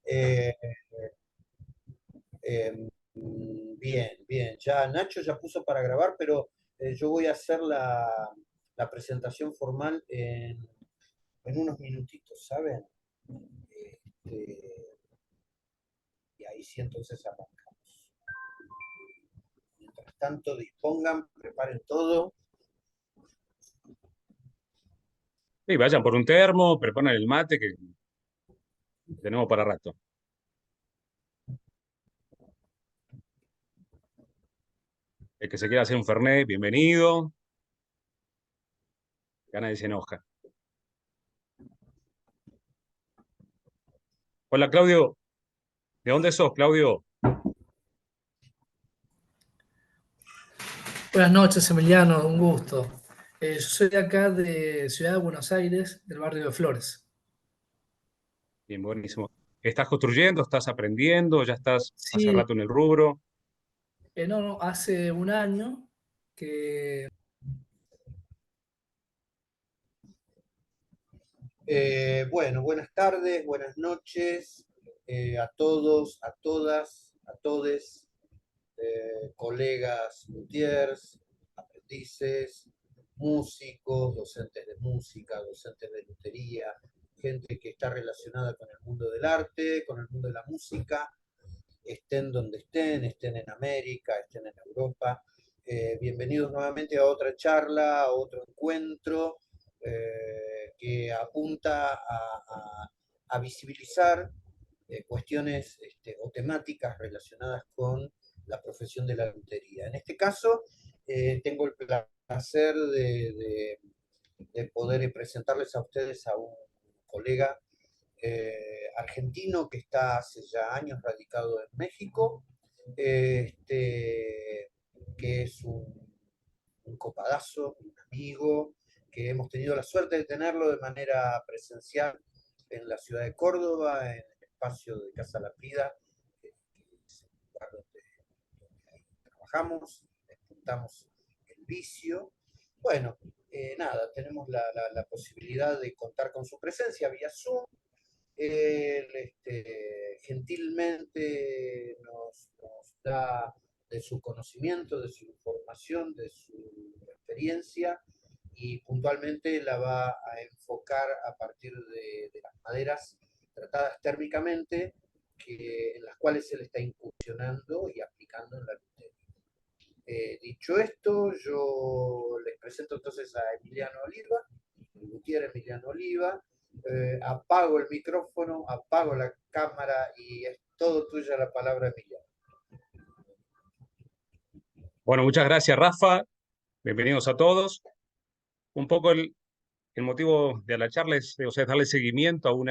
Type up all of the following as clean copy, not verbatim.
Eh, Bien, bien. Ya Nacho ya puso para grabar, pero yo voy a hacer la presentación formal en unos minutitos, ¿saben? Este, y ahí sí entonces arrancamos. Mientras tanto, dispongan, preparen todo. Sí, vayan por un termo, preparen el mate que tenemos para rato. El que se quiera hacer un fernet, bienvenido. Que nadie se enoja. Hola, Claudio. ¿De dónde sos, Claudio? Buenas noches, Emiliano, un gusto. Yo soy de acá de Ciudad de Buenos Aires, del barrio de Flores. Bien, buenísimo. ¿Estás construyendo? ¿Estás aprendiendo? ¿Ya estás hace Sí, rato en el rubro? no, hace un año que... Bueno, buenas tardes, buenas noches a todos, a todas, a todes, colegas luthiers, aprendices, músicos, docentes de música, docentes de lutería, gente que está relacionada con el mundo del arte, con el mundo de la música, estén donde estén, estén en América, estén en Europa. Bienvenidos nuevamente a otra charla, a otro encuentro que apunta a visibilizar cuestiones o temáticas relacionadas con la profesión de la lutería. En este caso, tengo el placer de poder presentarles a ustedes a un colega argentino que está hace ya años radicado en México, que es un copadazo, un amigo, que hemos tenido la suerte de tenerlo de manera presencial en la ciudad de Córdoba, en el espacio de Casa La Prida, que es el lugar donde trabajamos, juntamos el vicio. Bueno, nada, tenemos la posibilidad de contar con su presencia vía Zoom. Él gentilmente nos da de su conocimiento, de su información, de su experiencia y puntualmente la va a enfocar a partir de las maderas tratadas térmicamente en las cuales él está incursionando y aplicando en la lutería. Dicho esto, yo les presento entonces a Emiliano Oliva, el luthier Emiliano Oliva. Apago el micrófono, apago la cámara y es todo tuya la palabra, Emiliano. Bueno, muchas gracias, Rafa. Bienvenidos a todos. Un poco el motivo de la charla es, o sea, darle seguimiento a un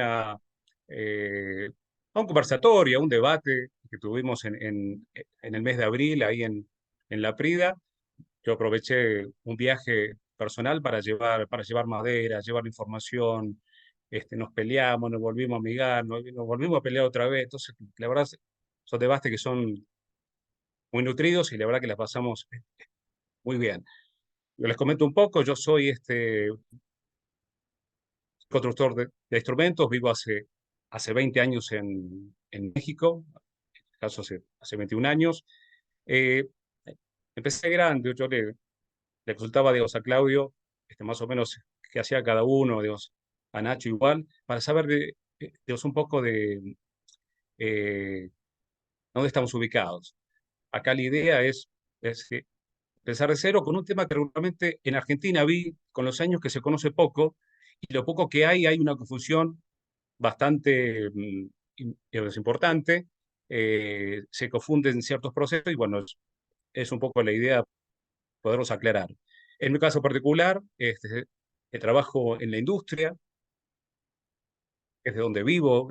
conversatorio, a un debate que tuvimos en el mes de abril, ahí en La Prida. Yo aproveché un viaje personal para llevar madera, llevar información. Nos peleamos, nos volvimos a amigar, nos volvimos a pelear otra vez. Entonces, la verdad, son debates que son muy nutridos y la verdad que las pasamos muy bien. Yo les comento un poco, yo soy constructor de instrumentos, vivo hace 20 años en México, en este caso hace 21 años. Eh, Empecé grande, le consultaba, digamos, a Claudio, más o menos qué hacía cada uno, digamos, a Nacho igual, para saber, digamos, un poco de eh, dónde estamos ubicados. Acá la idea es empezar de cero con un tema que regularmente en Argentina vi con los años que se conoce poco, y lo poco que hay una confusión bastante digamos, importante, se confunden ciertos procesos y bueno, es un poco la idea poderlos aclarar. En mi caso particular, trabajo en la industria, es de donde vivo,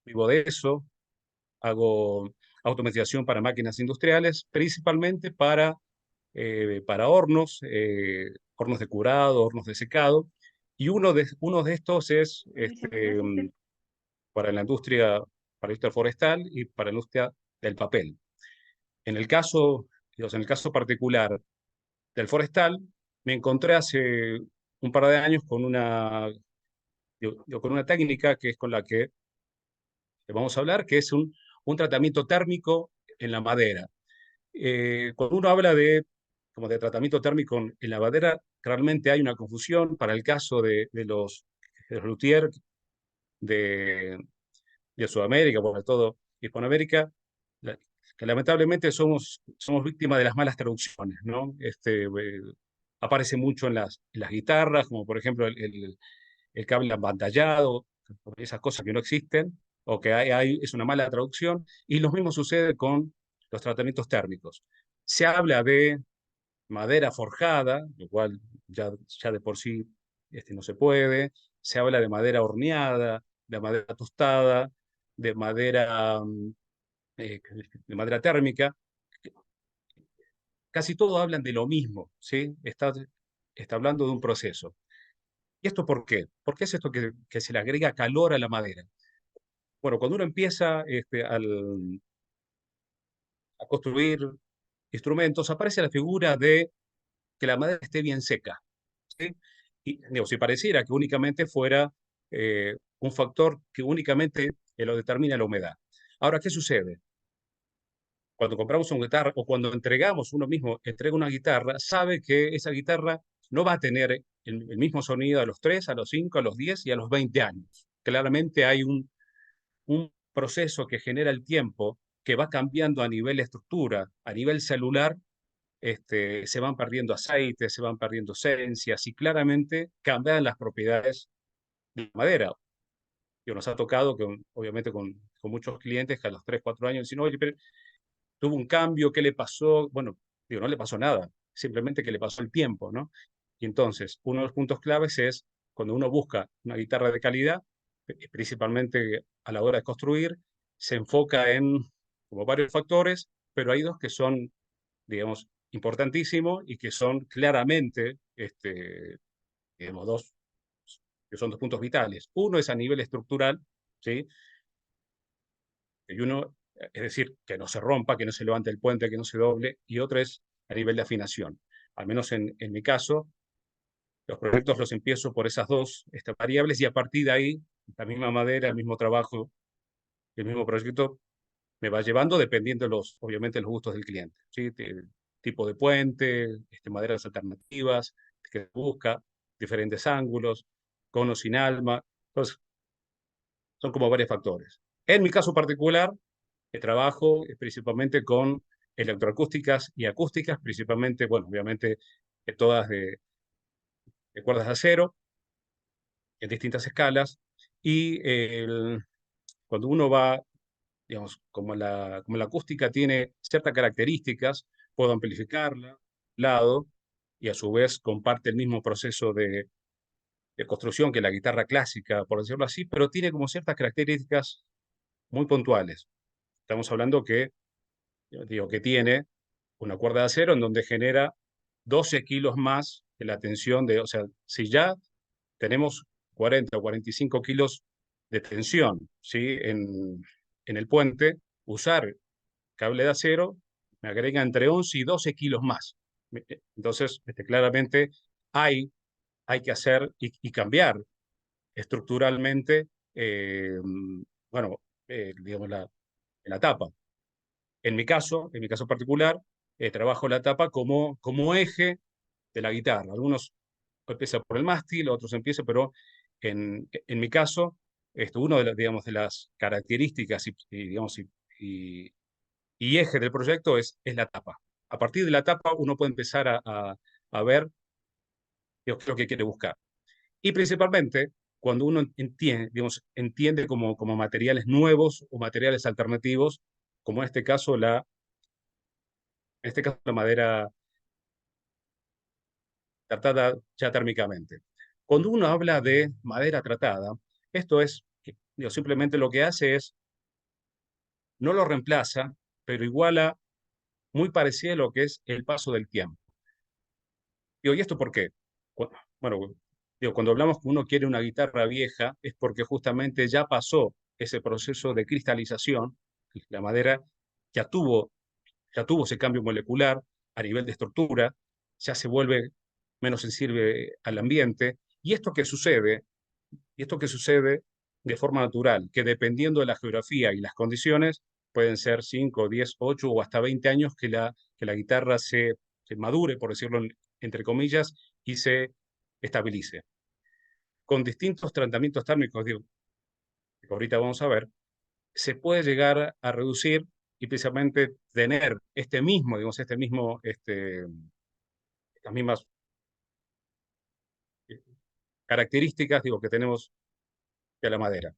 vivo de eso, hago automatización para máquinas industriales, principalmente para hornos, hornos de curado, hornos de secado, y uno de estos es para la industria, para la industria forestal y para la industria del papel. En el caso, digamos, en el caso particular del forestal, me encontré hace un par de años con con una técnica que es con la que que vamos a hablar, que es un tratamiento térmico en la madera. Cuando uno habla como de tratamiento térmico en la madera, realmente hay una confusión para el caso de los luthier de Sudamérica, sobre todo Hispanoamérica, que lamentablemente somos víctimas de las malas traducciones, ¿no? Aparece mucho en las guitarras, como por ejemplo el cable abantallado, esas cosas que no existen, o que es una mala traducción, y lo mismo sucede con los tratamientos térmicos. Se habla de madera forjada, lo cual ya de por sí no se puede. Se habla de madera horneada, de madera tostada, de madera, eh, de madera térmica. Casi todos hablan de lo mismo, ¿sí? Está hablando de un proceso. ¿Y esto por qué? ¿Por qué es esto que se le agrega calor a la madera? Bueno, cuando uno empieza a construir instrumentos, aparece la figura de que la madera esté bien seca, ¿sí? Y digo, si pareciera que únicamente fuera un factor que únicamente lo determina la humedad. Ahora, ¿qué sucede? Cuando compramos una guitarra o cuando entregamos, uno mismo entrega una guitarra, sabe que esa guitarra no va a tener el mismo sonido a los 3, a los 5, a los 10 y a los 20 años. Claramente hay un proceso que genera el tiempo que va cambiando a nivel estructura, a nivel celular. Se van perdiendo aceites, se van perdiendo esencias y claramente cambian las propiedades de la madera. Y nos ha tocado, obviamente con muchos clientes que a los 3, 4 años dicen, oye, pero tuvo un cambio, ¿qué le pasó? Bueno, digo, no le pasó nada, simplemente que le pasó el tiempo, ¿no? Y entonces, uno de los puntos claves es cuando uno busca una guitarra de calidad, principalmente a la hora de construir, se enfoca en como varios factores, pero hay dos que son, digamos, importantísimos y que son claramente, digamos, que son dos puntos vitales. Uno es a nivel estructural, ¿sí? Y uno, es decir, que no se rompa, que no se levante el puente, que no se doble, y otro es a nivel de afinación. Al menos en mi caso, los proyectos los empiezo por esas dos variables y a partir de ahí, la misma madera, el mismo trabajo, el mismo proyecto me va llevando dependiendo, obviamente, los gustos del cliente. ¿Sí? Tipo de puente, maderas alternativas que busca, diferentes ángulos, conos sin alma. Entonces, son como varios factores. En mi caso particular, trabajo principalmente con electroacústicas y acústicas, principalmente, bueno, obviamente todas de cuerdas de acero, en distintas escalas, y cuando uno va, digamos, como la acústica tiene ciertas características, puedo amplificarla, lado, y a su vez comparte el mismo proceso de construcción que la guitarra clásica, por decirlo así, pero tiene como ciertas características muy puntuales. Estamos hablando que, digo, que tiene una cuerda de acero en donde genera 12 kilos más de la tensión o sea, si ya tenemos 40 o 45 kilos de tensión, ¿sí? En el puente, usar cable de acero me agrega entre 11 y 12 kilos más. Entonces, claramente hay que hacer y cambiar estructuralmente, bueno, digamos, la tapa. En mi caso particular, trabajo la tapa como eje de la guitarra. Algunos empiezan por el mástil, otros empiezan, pero en mi caso, uno digamos, de las características digamos, y eje del proyecto es la tapa. A partir de la tapa uno puede empezar a ver qué es lo que quiere buscar. Y principalmente, cuando uno entiende, digamos, entiende como materiales nuevos o materiales alternativos, como en este caso la madera tratada ya térmicamente. Cuando uno habla de madera tratada, esto es, digo, simplemente lo que hace es, no lo reemplaza, pero iguala muy parecido a lo que es el paso del tiempo. Digo, ¿y esto por qué? Bueno, digo, cuando hablamos que uno quiere una guitarra vieja, es porque justamente ya pasó ese proceso de cristalización, la madera ya tuvo ese cambio molecular a nivel de estructura, ya se vuelve menos sensible al ambiente. Y esto que sucede de forma natural, que dependiendo de la geografía y las condiciones, pueden ser 5, 10, 8 o hasta 20 años que la guitarra se madure, por decirlo entre comillas, y se estabilice. Con distintos tratamientos térmicos, digo, que ahorita vamos a ver, se puede llegar a reducir y precisamente tener digamos, estas mismas características, digo, que tenemos de la madera.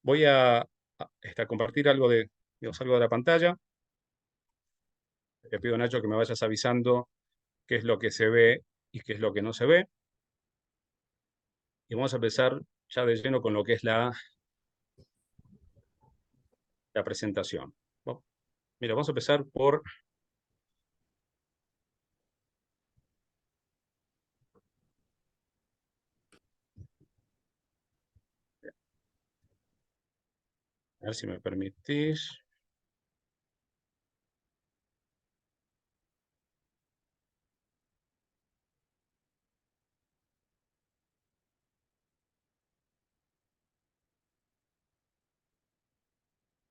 Voy a compartir algo digamos, algo de la pantalla. Te pido, Nacho, que me vayas avisando qué es lo que se ve y qué es lo que no se ve. Y vamos a empezar ya de lleno con lo que es la presentación. Bueno, mira, vamos a empezar por... A ver si me permitís.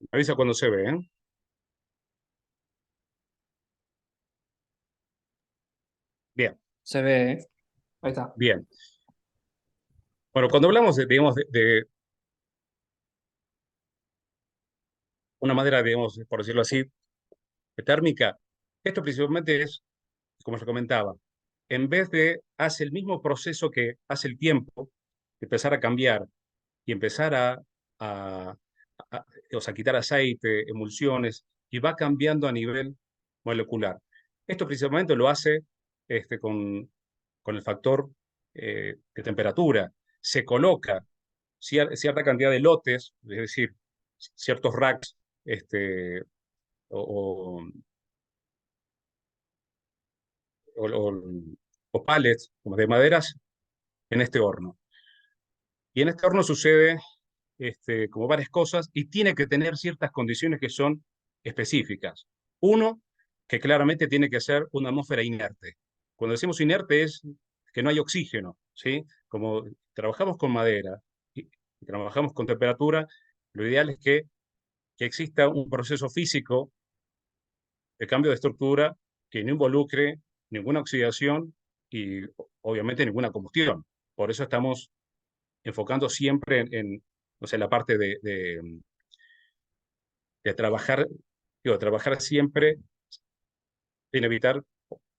Me avisa cuando se ve, ¿eh? Bien, Se ve, ¿eh? Ahí está. bien. Bueno, cuando hablamos, digamos, de una madera, digamos, por decirlo así, térmica, esto principalmente es, como os comentaba, en vez de hace el mismo proceso que hace el tiempo, empezar a cambiar y empezar a, o sea, quitar aceite, emulsiones, y va cambiando a nivel molecular. Esto principalmente lo hace con el factor de temperatura. Se coloca cierta cantidad de lotes, es decir, ciertos racks o, o, o, o pallets como de maderas en este horno. Y en este horno sucede como varias cosas y tiene que tener ciertas condiciones que son específicas. Uno, que claramente tiene que ser una atmósfera inerte. Cuando decimos inerte es que no hay oxígeno, ¿sí? Como trabajamos con madera y trabajamos con temperatura, lo ideal es que exista un proceso físico de cambio de estructura que no involucre ninguna oxidación y obviamente ninguna combustión. Por eso estamos enfocando siempre o sea, la parte de trabajar, digo, trabajar siempre sin evitar,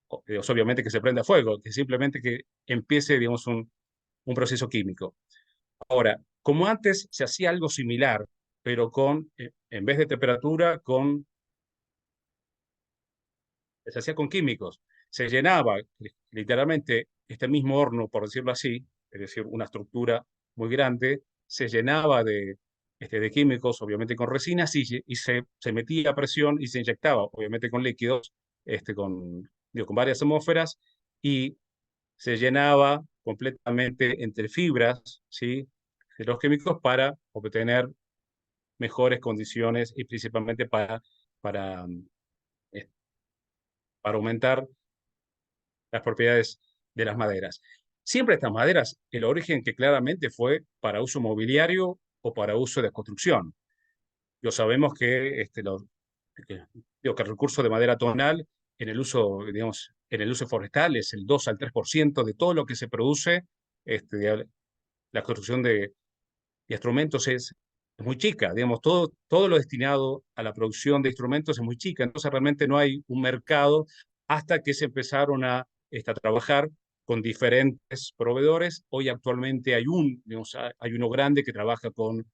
obviamente, que se prenda fuego, que simplemente que empiece, digamos, un proceso químico. Ahora, como antes se hacía algo similar, pero en vez de temperatura, se hacía con químicos. Se llenaba literalmente este mismo horno, por decirlo así, es decir, una estructura muy grande, se llenaba de químicos, obviamente con resinas, y se metía a presión y se inyectaba, obviamente con líquidos, digo, con varias atmósferas, y se llenaba completamente entre fibras, ¿sí?, de los químicos para obtener mejores condiciones y principalmente para, eh, para aumentar las propiedades de las maderas. Siempre estas maderas, el origen que claramente fue para uso mobiliario o para uso de construcción. Lo sabemos que el recurso de madera tonal en el uso, digamos, en el uso forestal es el 2 al 3% de todo lo que se produce. La construcción de instrumentos es muy chica, digamos, todo lo destinado a la producción de instrumentos es muy chica, entonces realmente no hay un mercado hasta que se empezaron a trabajar con diferentes proveedores. Hoy actualmente digamos, hay uno grande que trabaja con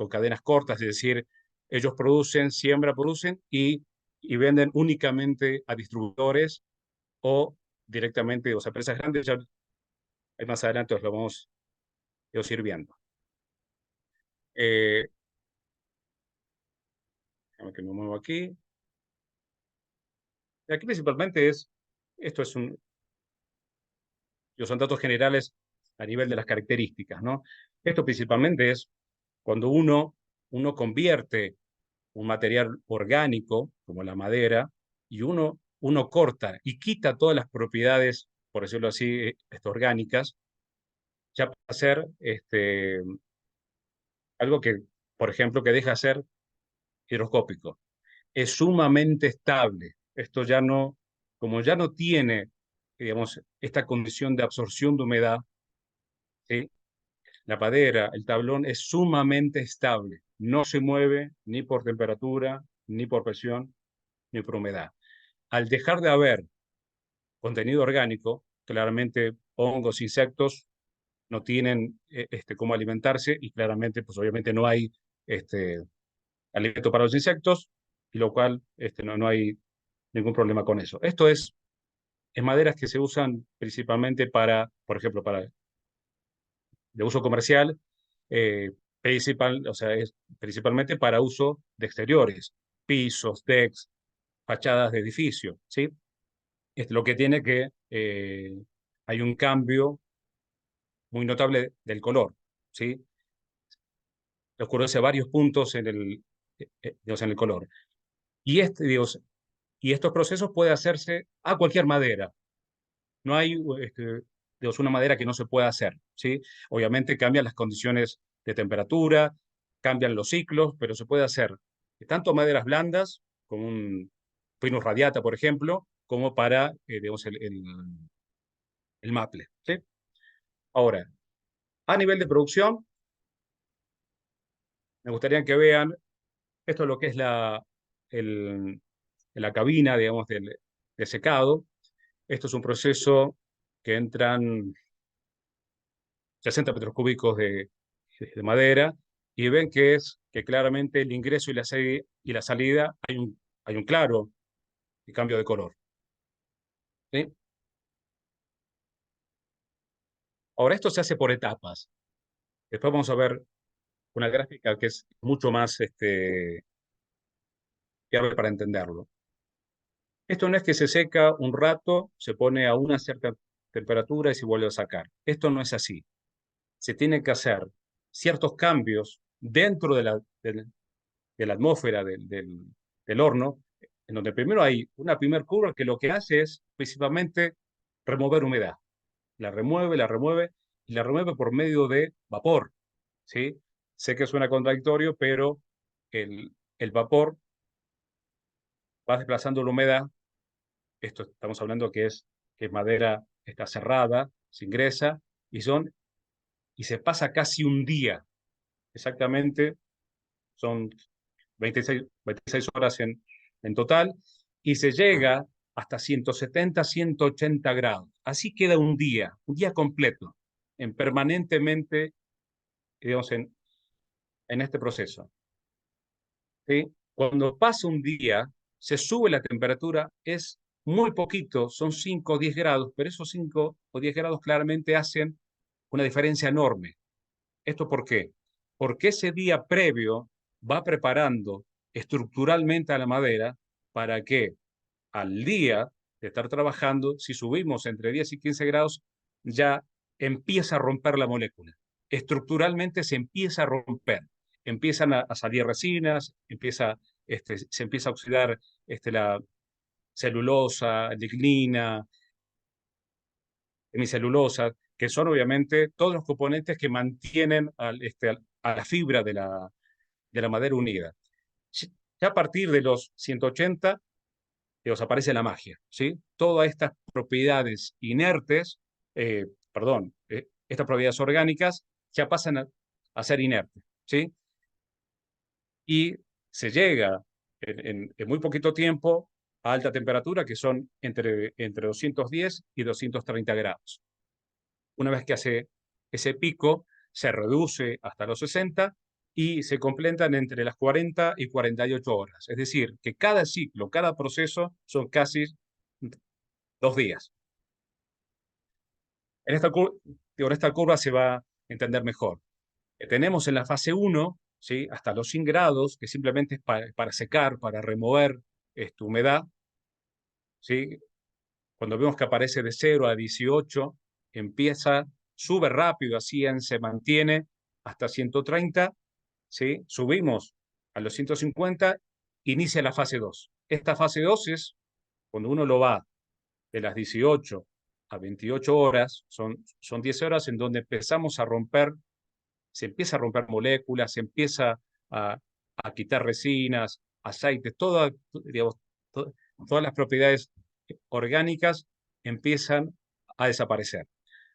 cadenas cortas, es decir, ellos producen, producen y venden únicamente a distribuidores o directamente, o sea, empresas grandes, ya más adelante os lo vamos a ir viendo. Déjame que me muevo aquí. Aquí principalmente esto son datos generales a nivel de las características, ¿no? Esto principalmente es cuando uno convierte un material orgánico, como la madera, y uno corta y quita todas las propiedades, por decirlo así, orgánicas, ya pasa a ser algo que, por ejemplo, que deja de ser higroscópico. Es sumamente estable. Esto ya no, como ya no tiene, digamos, esta condición de absorción de humedad, ¿sí? La madera, el tablón es sumamente estable. No se mueve ni por temperatura, ni por presión, ni por humedad. Al dejar de haber contenido orgánico, claramente hongos, insectos no tienen cómo alimentarse y claramente, pues obviamente no hay alimento para los insectos, y lo cual no hay ningún problema con eso. Esto es maderas que se usan principalmente para, por ejemplo, para de uso comercial, o sea, es principalmente para uso de exteriores, pisos, decks, fachadas de edificio, ¿sí? Es lo que tiene que hay un cambio muy notable del color, ¿sí? Oscurece varios puntos digamos, en el color. Y, digamos, y estos procesos pueden hacerse a cualquier madera. No hay digamos, una madera que no se pueda hacer, ¿sí? Obviamente cambian las condiciones de temperatura, cambian los ciclos, pero se puede hacer tanto maderas blandas, como un Pinus radiata, por ejemplo, como para digamos, el maple, ¿sí? Ahora, a nivel de producción, me gustaría que vean esto es lo que es la cabina, digamos, de secado. Esto es un proceso que entran 60 metros cúbicos de madera y ven que claramente el ingreso y la salida hay un claro cambio de color, ¿sí? Ahora, esto se hace por etapas. Después vamos a ver una gráfica que es mucho más fiable para entenderlo. Esto no es que se seca un rato, se pone a una cierta temperatura y se vuelve a sacar. Esto no es así. Se tienen que hacer ciertos cambios dentro de la atmósfera del horno, en donde primero hay una primer curva que lo que hace es principalmente remover humedad. La remueve y la remueve por medio de vapor, ¿sí? Sé que suena contradictorio, pero el vapor va desplazando la humedad. Esto estamos hablando que es madera, está cerrada, se ingresa y se pasa casi un día. Exactamente, son 26 horas en total, y se llega hasta 170, 180 grados. Así queda un día completo, permanentemente, digamos, en este proceso, ¿sí? Cuando pasa un día, se sube la temperatura, es muy poquito, son 5 o 10 grados, pero esos 5 o 10 grados claramente hacen una diferencia enorme. ¿Esto por qué? Porque ese día previo va preparando estructuralmente a la madera para que al día de estar trabajando, si subimos entre 10 y 15 grados, ya empieza a romper la molécula. Estructuralmente se empieza a romper. Empiezan a salir resinas, se empieza a oxidar la celulosa, lignina, hemicelulosa, que son obviamente todos los componentes que mantienen a la fibra de la madera unida. Ya a partir de los 180, os aparece la magia, ¿sí? Todas estas propiedades inertes, estas propiedades orgánicas ya pasan a ser inertes, ¿sí? Y se llega en muy poquito tiempo a alta temperatura, que son entre 210 y 230 grados. Una vez que hace ese pico, se reduce hasta los 60 y se completan entre las 40 y 48 horas. Es decir, que cada ciclo, cada proceso son casi 2 días. En esta curva se va a entender mejor. Tenemos en la fase 1, ¿sí? Hasta los 100 grados, que simplemente es para secar, para remover humedad, ¿sí? Cuando vemos que aparece de 0 a 18, sube rápido a 100, se mantiene hasta 130, ¿sí? Subimos a los 150, inicia la fase 2. Esta fase 2 es cuando uno lo va de las 18 a 28 horas, son 10 horas en donde empezamos a romper se empieza a romper moléculas, se empieza a quitar resinas, aceites, digamos, todas las propiedades orgánicas empiezan a desaparecer.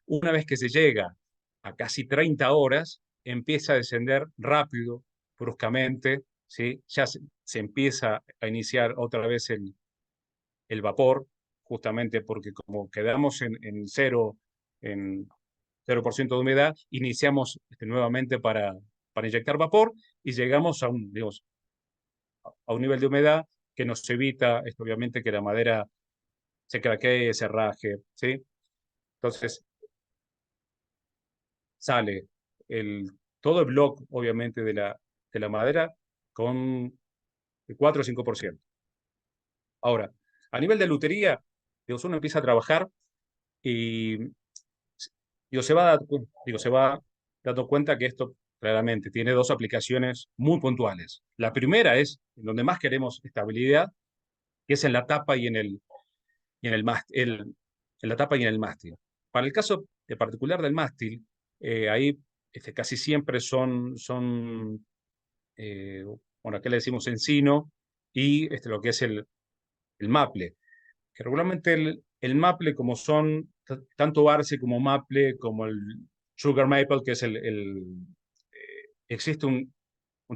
Una vez que se llega a casi 30 horas, empieza a descender rápido, bruscamente, ¿sí? Ya se empieza a iniciar otra vez el vapor, justamente porque como quedamos en 0% de humedad, iniciamos nuevamente para inyectar vapor y llegamos digamos, a un nivel de humedad que nos evita, obviamente, que la madera se craquee, se raje, ¿sí? Entonces, sale todo el bloque, obviamente, de la madera con el 4 o 5%. Ahora, a nivel de lutería, Dios, uno empieza a trabajar y se va dando cuenta que esto claramente tiene dos aplicaciones muy puntuales. La primera es en donde más queremos estabilidad, que es en la tapa y en el mástil, en la tapa y en el mástil. Para el caso de particular del mástil, ahí casi siempre son bueno, acá le decimos encino y lo que es el maple. Que regularmente el maple, como son tanto arce como maple, como el sugar maple, que es existe un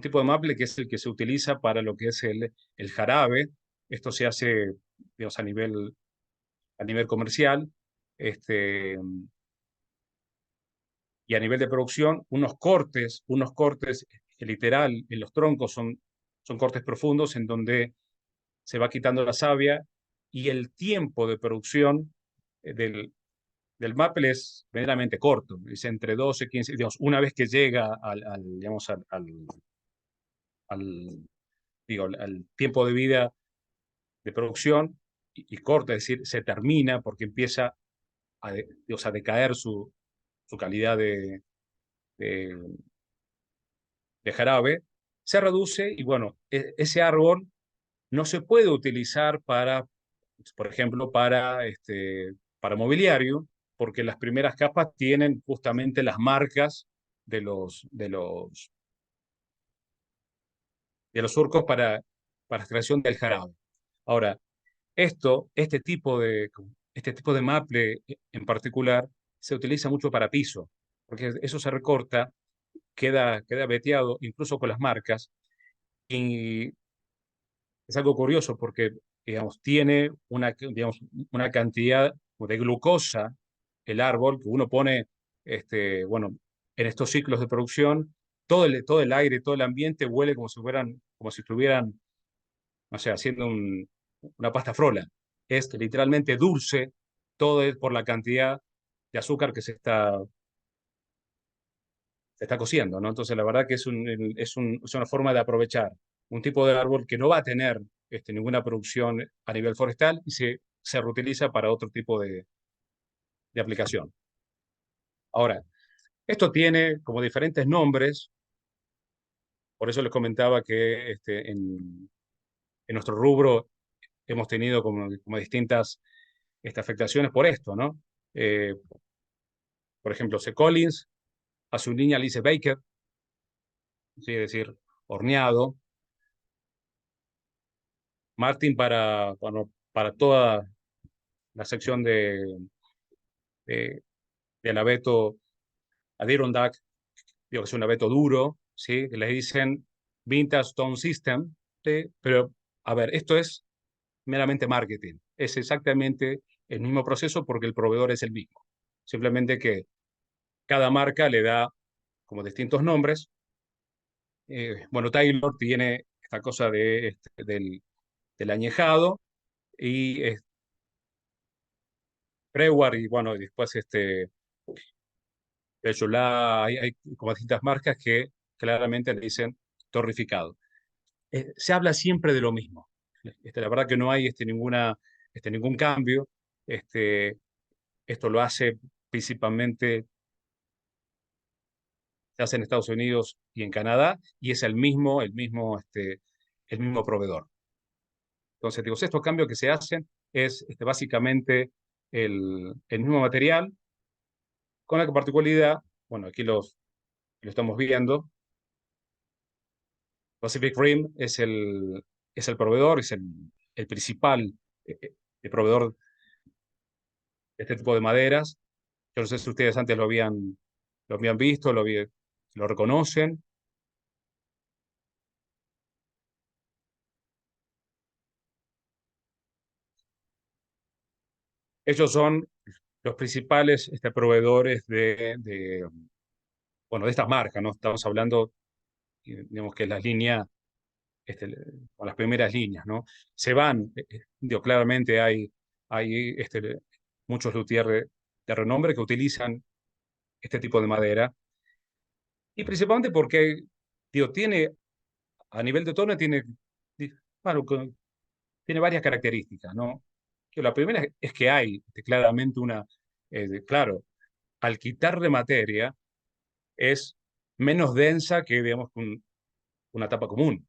tipo de maple que es el que se utiliza para lo que es el jarabe. Esto se hace, digamos, a nivel comercial, y a nivel de producción, unos cortes que literal en los troncos son cortes profundos en donde se va quitando la savia y el tiempo de producción del maple es verdaderamente corto, es entre 12 y 15, digamos, una vez que llega digamos, al tiempo de vida de producción y corta, es decir, se termina porque empieza digamos, a decaer su calidad de, de jarabe, se reduce y bueno, ese árbol no se puede utilizar por ejemplo, para mobiliario, porque las primeras capas tienen justamente las marcas de los surcos para extracción del jarabe. Ahora, este tipo de maple en particular se utiliza mucho para piso, porque eso se recorta, queda veteado incluso con las marcas, y es algo curioso porque, digamos, tiene una cantidad de glucosa el árbol que uno pone, bueno, en estos ciclos de producción, todo el aire, todo el ambiente huele como si estuvieran, no sé, haciendo una pasta frola. Es literalmente dulce, todo es por la cantidad de azúcar que se está cociendo, ¿no? Entonces, la verdad que es una forma de aprovechar un tipo de árbol que no va a tener ninguna producción a nivel forestal y se reutiliza para otro tipo de aplicación. Ahora, esto tiene como diferentes nombres, por eso les comentaba que en nuestro rubro hemos tenido como distintas afectaciones por esto, ¿no? Eh, por ejemplo, C. Collins, a su niña le dice Baker, ¿sí? Es decir, horneado. Martin para toda la sección del abeto Adirondack, digo que es un abeto duro, ¿sí? Que le dicen Vintage Stone System, ¿sí? Pero, a ver, esto es meramente marketing. Es exactamente el mismo proceso porque el proveedor es el mismo. Simplemente que cada marca le da como distintos nombres. Bueno, Taylor tiene esta cosa del añejado y Breward y bueno, y después hay como distintas marcas que claramente le dicen torrificado. Se habla siempre de lo mismo. La verdad que no hay ningún cambio. Esto lo hace principalmente, se hace en Estados Unidos y en Canadá, y es el mismo proveedor. Entonces, digo, estos cambios que se hacen es básicamente el mismo material, con la particularidad, bueno, aquí lo estamos viendo. Pacific Rim es el proveedor, es el principal el proveedor de este tipo de maderas. Yo no sé si ustedes antes lo habían visto, lo reconocen. Ellos son los principales proveedores bueno, de estas marcas, ¿no? Estamos hablando, digamos que las líneas, con las primeras líneas, ¿no? Se van, digo, claramente hay muchos luthiers de renombre que utilizan este tipo de madera, y principalmente porque, digo, a nivel de tono, di- bueno, tiene varias características, ¿no? Que la primera es que hay claramente claro, al quitarle materia, es menos densa que, digamos, una tapa común,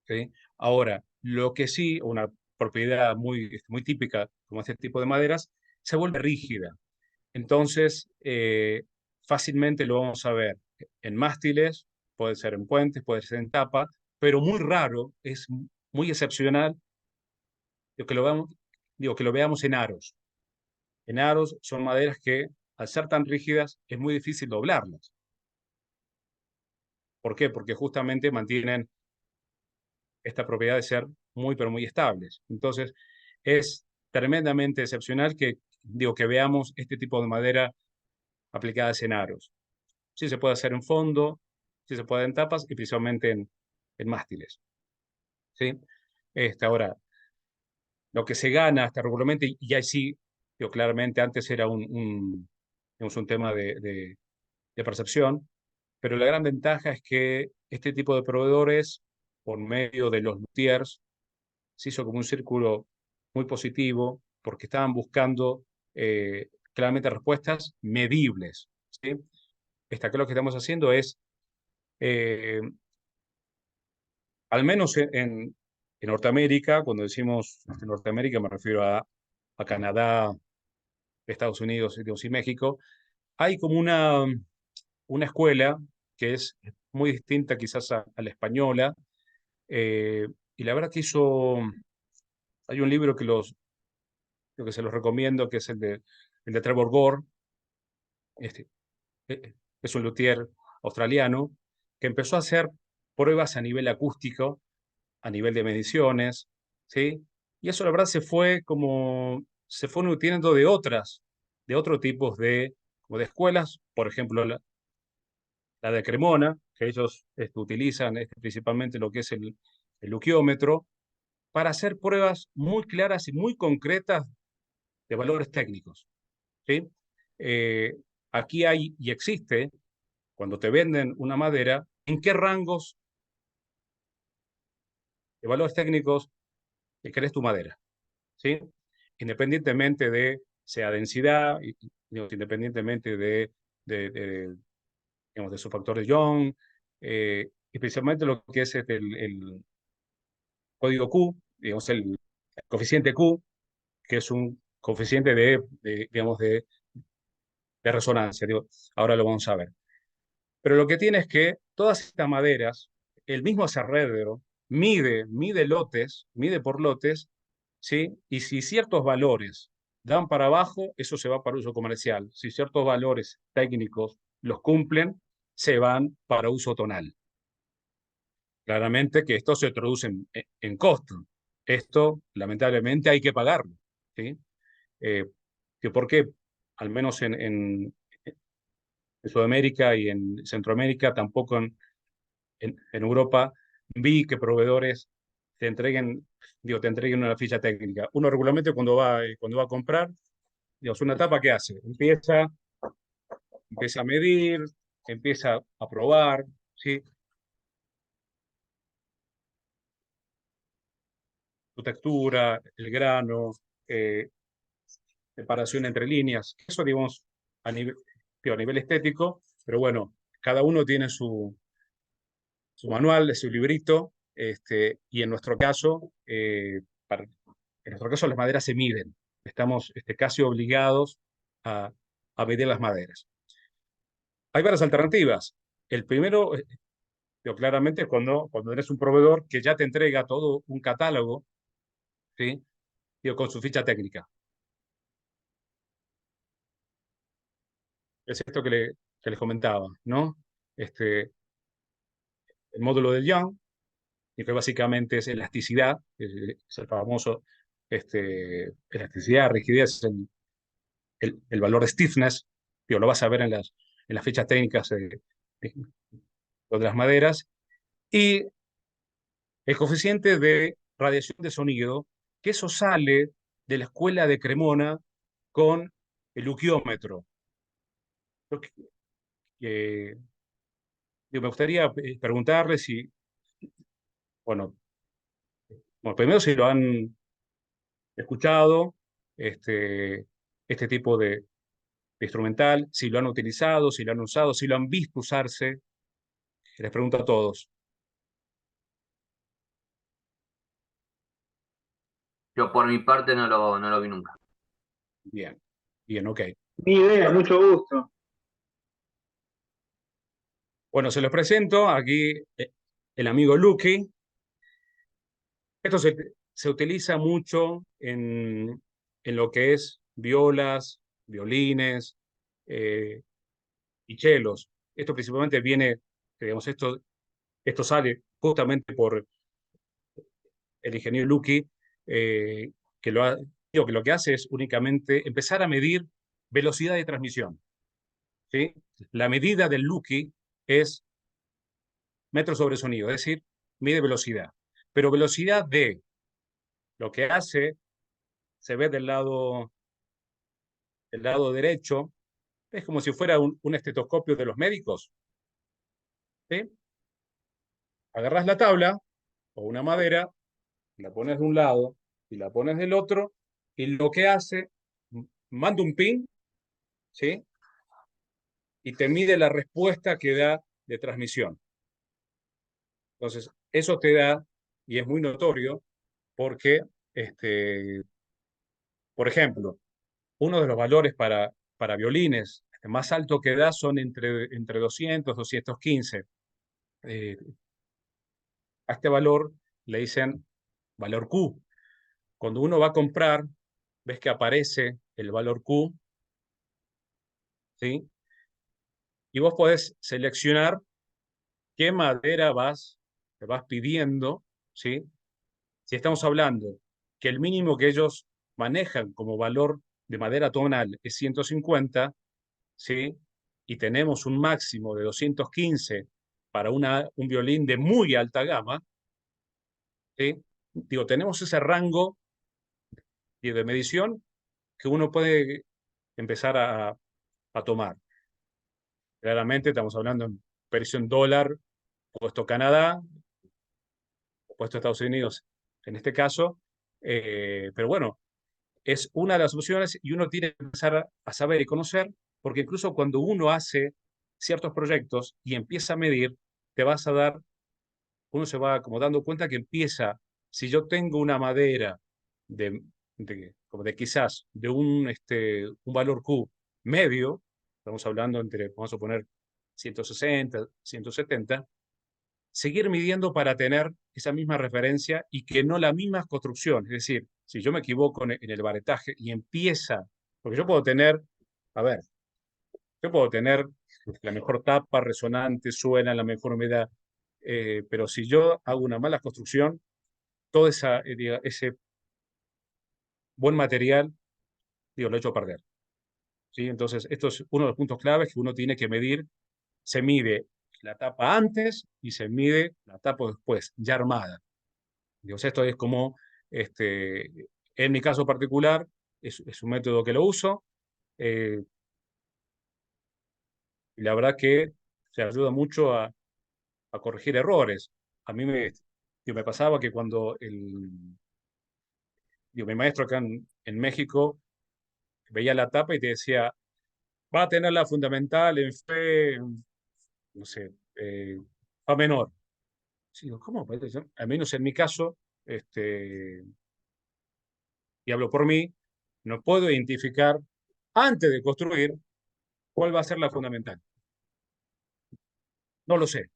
¿sí? Ahora, lo que sí, una propiedad muy típica, como este tipo de maderas, se vuelve rígida. Entonces, fácilmente lo vamos a ver en mástiles, puede ser en puentes, puede ser en tapa, pero muy raro, es muy excepcional que lo veamos en aros. En aros son maderas que, al ser tan rígidas, es muy difícil doblarlas. ¿Por qué? Porque justamente mantienen esta propiedad de ser muy, pero muy estables. Entonces, es tremendamente excepcional que veamos este tipo de madera aplicadas en aros. Sí se puede hacer en fondo, sí se puede en tapas y principalmente en mástiles, ¿sí? Ahora, lo que se gana hasta regularmente, y ahí sí, claramente antes era digamos, un tema de percepción, pero la gran ventaja es que este tipo de proveedores, por medio de los luthiers, se hizo como un círculo muy positivo, porque estaban buscando claramente respuestas medibles, ¿sí? Acá lo que estamos haciendo es, eh, al menos en Norteamérica, cuando decimos Norteamérica me refiero a Canadá, Estados Unidos, digamos, y México, hay como una escuela que es muy distinta quizás a la española, eh, y la verdad que hay un libro lo que se los recomiendo, que es el de Trevor Gore. este, es un luthier australiano que empezó a hacer pruebas a nivel acústico, a nivel de mediciones, ¿sí? Y eso la verdad se fue nutriendo de otros tipos como de escuelas, por ejemplo, la de Cremona, que ellos utilizan principalmente lo que es el luquiómetro, para hacer pruebas muy claras y muy concretas de valores técnicos, ¿sí? Eh, Aquí hay y existe, cuando te venden una madera, en qué rangos de valores técnicos querés tu madera, ¿sí? Independientemente sea densidad, digamos, independientemente de, digamos, de su factor de Young, especialmente lo que es el código Q, digamos, el coeficiente Q, que es un coeficiente digamos, de resonancia. Digo, ahora lo vamos a ver. Pero lo que tiene es que todas estas maderas, el mismo aserradero mide lotes, mide por lotes, ¿sí? Y si ciertos valores dan para abajo, eso se va para uso comercial. Si ciertos valores técnicos los cumplen, se van para uso tonal. Claramente que esto se traduce en costo. Esto, lamentablemente, hay que pagarlo, ¿sí? Eh, ¿Por qué? Al menos en Sudamérica y en Centroamérica, tampoco en Europa, vi que proveedores te entreguen, te entreguen una ficha técnica. Uno regularmente cuando va a comprar, digamos, una etapa, ¿qué hace? Empieza a medir, empieza a probar, ¿sí? Su textura, el grano, eh, separación entre líneas. Eso, digamos, a nivel estético, pero bueno, cada uno tiene su manual, su librito, y en nuestro caso, en nuestro caso las maderas se miden. Estamos casi obligados a, a medir las maderas. Hay varias alternativas. el primero, claramente, es cuando eres un proveedor que ya te entrega todo un catálogo, ¿sí? Con su ficha técnica. Es esto que les comentaba, ¿no? El módulo de Young, que básicamente es elasticidad, es el famoso elasticidad, rigidez, el valor de stiffness, lo vas a ver en las fichas técnicas de las maderas, y el coeficiente de radiación de sonido, que eso sale de la escuela de Cremona con el luquiómetro. Lo que, me gustaría preguntarle si, bueno, primero si lo han escuchado, este tipo de instrumental, si lo han utilizado, si lo han usado, si lo han visto usarse. Les pregunto a todos. Yo por mi parte no lo vi nunca. Bien, bien, ok. Ni idea, mucho gusto. Bueno, se los presento aquí el amigo Lucky. Esto se utiliza mucho en lo que es violas, violines y chelos. Esto principalmente viene, digamos, esto sale justamente por el ingeniero Lucky, que lo que hace es únicamente empezar a medir velocidad de transmisión, ¿sí? La medida del Lucky es metro sobre sonido, es decir, mide velocidad. Pero velocidad de lo que hace, se ve del lado derecho, es como si fuera un estetoscopio de los médicos, ¿sí? Agarras la tabla o una madera, la pones de un lado y la pones del otro, y lo que hace, manda un pin, ¿sí? Y te mide la respuesta que da de transmisión. Entonces, eso te da, y es muy notorio, porque, por ejemplo, uno de los valores para violines más alto que da son entre 200 215. A este valor le dicen valor Q. Cuando uno va a comprar, ves que aparece el valor Q, ¿sí? Y vos podés seleccionar qué madera te vas pidiendo, ¿sí? Si estamos hablando que el mínimo que ellos manejan como valor de madera tonal es 150, ¿sí? Y tenemos un máximo de 215 para un violín de muy alta gama, ¿sí? Digo, tenemos ese rango de medición que uno puede empezar a tomar. Claramente estamos hablando en precio en dólar, puesto Canadá, puesto Estados Unidos en este caso, pero bueno, es una de las opciones y uno tiene que empezar a saber y conocer, porque incluso cuando uno hace ciertos proyectos y empieza a medir, uno se va como dando cuenta que empieza, si yo tengo una madera de, como de quizás de un valor Q medio, estamos hablando vamos a poner 160, 170, seguir midiendo para tener esa misma referencia y que no la misma construcción. Es decir, si yo me equivoco en el baretaje y empieza, porque yo puedo tener, a ver, yo puedo tener la mejor tapa resonante, suena la mejor humedad, pero si yo hago una mala construcción, todo ese buen material, lo echo a perder, ¿sí? Entonces, esto es uno de los puntos claves que uno tiene que medir. Se mide la tapa antes y se mide la tapa después, ya armada. Esto es como, en mi caso particular, es un método que lo uso, y la verdad que se ayuda mucho a corregir errores. A mí me pasaba que cuando mi maestro acá en México veía la tapa y te decía, va a tener la fundamental en fe, no sé, fa menor. Sí, digo, ¿cómo? Al menos en mi caso, y hablo por mí, no puedo identificar antes de construir cuál va a ser la fundamental. No lo sé.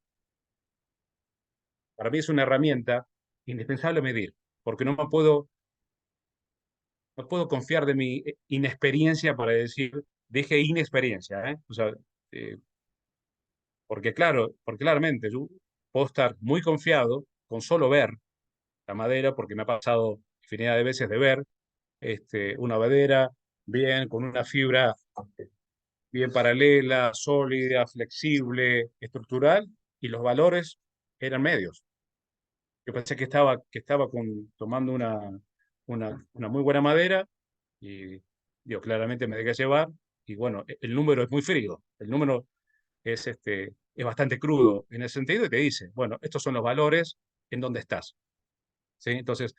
Para mí es una herramienta indispensable medir, porque no puedo confiar de mi inexperiencia para decir, dije inexperiencia, ¿eh? O sea, eh, porque claro, porque claramente yo puedo estar muy confiado con solo ver la madera, porque me ha pasado infinidad de veces de ver una madera bien, con una fibra bien paralela, sólida, flexible, estructural, y los valores eran medios. Yo pensé que estaba tomando una muy buena madera y digo, claramente me dejé llevar y bueno, el número es muy frío, el número es bastante crudo en ese sentido y te dice, bueno, estos son los valores en donde estás. ¿Sí? Entonces,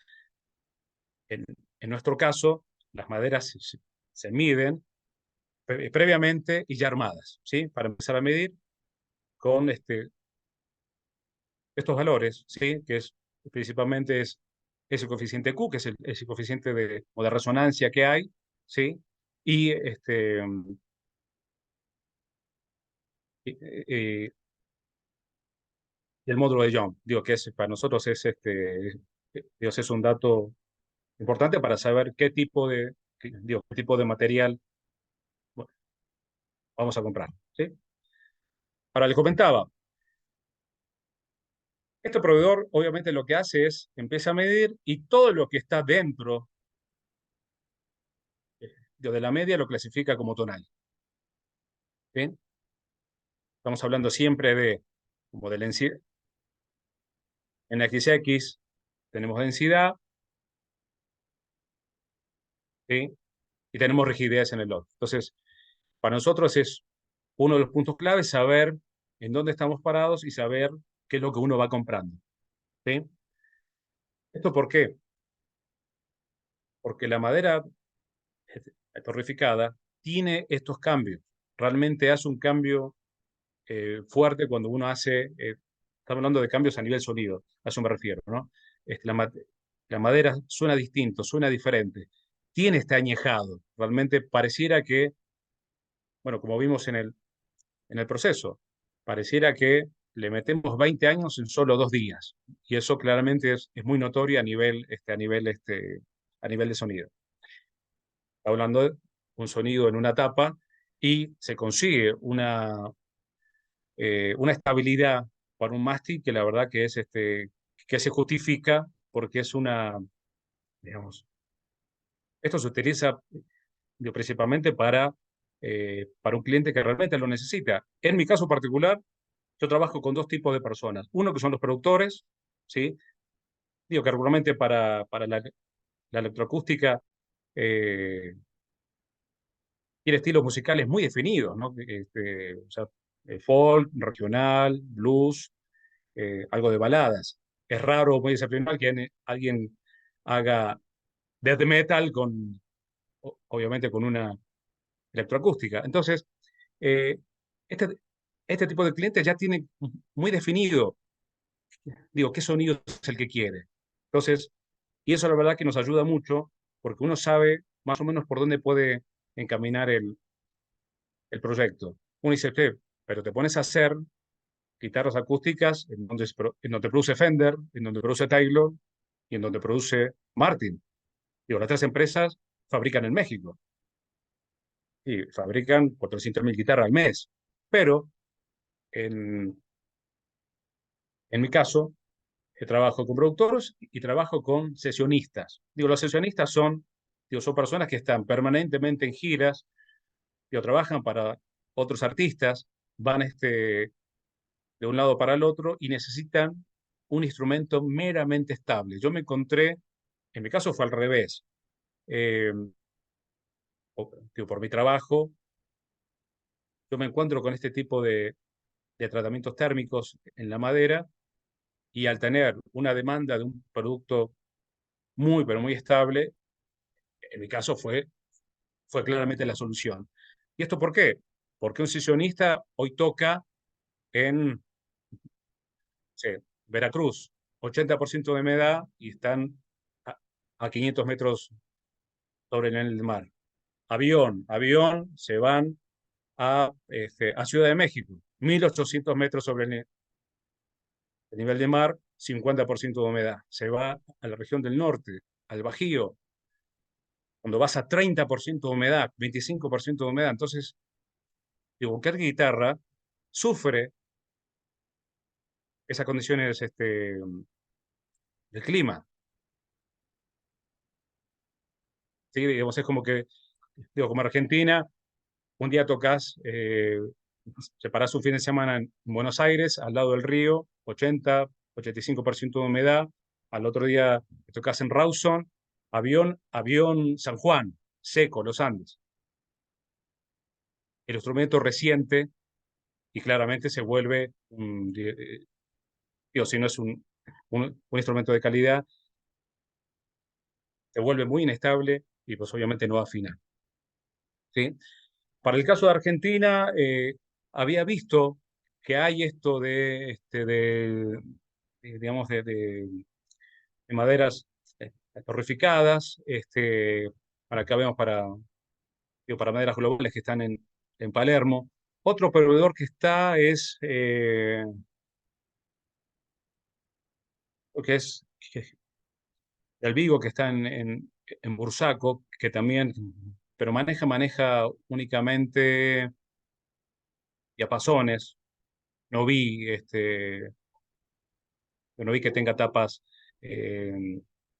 en, en nuestro caso, las maderas se miden previamente y ya armadas, ¿sí? Para empezar a medir con estos valores, ¿sí? Que es principalmente es el coeficiente Q, que es el coeficiente o de resonancia que hay, ¿sí? Y, y el módulo de Young, digo que para nosotros Dios es un dato importante para saber qué tipo de material bueno, vamos a comprar, ¿sí? Ahora le comentaba, este proveedor obviamente lo que hace es empieza a medir y todo lo que está dentro de la media lo clasifica como tonal. ¿Sí? Estamos hablando siempre como de densidad. En XX tenemos densidad, ¿sí? Y tenemos rigidez en el lote. Entonces, para nosotros es uno de los puntos claves saber en dónde estamos parados y saber qué es lo que uno va comprando. ¿Sí? ¿Esto por qué? Porque la madera torrificada tiene estos cambios. Realmente hace un cambio fuerte cuando uno estamos hablando de cambios a nivel sonido, a eso me refiero, ¿no? La madera suena distinto, suena diferente, tiene este añejado, realmente pareciera que, bueno, como vimos en el proceso, pareciera que le metemos 20 años en solo 2 días, y eso claramente es muy notorio a nivel de sonido. Está hablando de un sonido en una tapa y se consigue una estabilidad para un mástil que la verdad que que se justifica porque digamos, esto se utiliza principalmente para un cliente que realmente lo necesita. En mi caso particular, yo trabajo con dos tipos de personas. Uno que son los productores, ¿sí? Digo que regularmente para la electroacústica tiene estilos musicales muy definidos, ¿no? O sea, folk, regional, blues, algo de baladas. Es raro, muy excepcional, que alguien haga death metal obviamente con una electroacústica. Entonces, eh, este, este tipo de clientes ya tiene muy definido, digo, qué sonido es el que quiere. Entonces, y eso la verdad que nos ayuda mucho porque uno sabe más o menos por dónde puede encaminar el proyecto. Uno dice, pero te pones a hacer guitarras acústicas en donde produce Fender, en donde produce Taylor y en donde produce Martin. Digo, las tres empresas fabrican en México y fabrican 400.000 guitarras al mes. Pero en, en mi caso, trabajo con productores y trabajo con sesionistas. Digo, los sesionistas son personas que están permanentemente en giras, trabajan para otros artistas, van de un lado para el otro y necesitan un instrumento meramente estable. Yo me encontré, en mi caso fue al revés. Eh, por mi trabajo, yo me encuentro con este tipo de tratamientos térmicos en la madera y al tener una demanda de un producto muy, pero muy estable, en mi caso fue claramente la solución. ¿Y esto por qué? Porque un sesionista hoy toca en sí, Veracruz, 80% de humedad y están a 500 metros sobre el nivel del mar. Avión, se van a Ciudad de México. 1.800 metros sobre el nivel de mar, 50% de humedad. Se va a la región del norte, al Bajío, cuando vas a 30% de humedad, 25% de humedad. Entonces, digo, cualquier guitarra sufre esas condiciones del clima. ¿Sí? Digamos, es como que, digo, como Argentina, un día tocas, separás un fin de semana en Buenos Aires, al lado del río, 85% de humedad. Al otro día tocas en Rawson, avión San Juan, seco, los Andes. El instrumento resiente y claramente se vuelve, digo, si no es un instrumento de calidad, se vuelve muy inestable y pues obviamente no va a afinar. ¿Sí? Para el caso de Argentina, había visto que hay esto digamos, de maderas torreficadas, para acá vemos digo, para maderas globales que están en Palermo. Otro proveedor que está es, lo que es el Vigo, que está en Bursaco, que también, pero maneja únicamente diapasones. No vi no vi que tenga tapas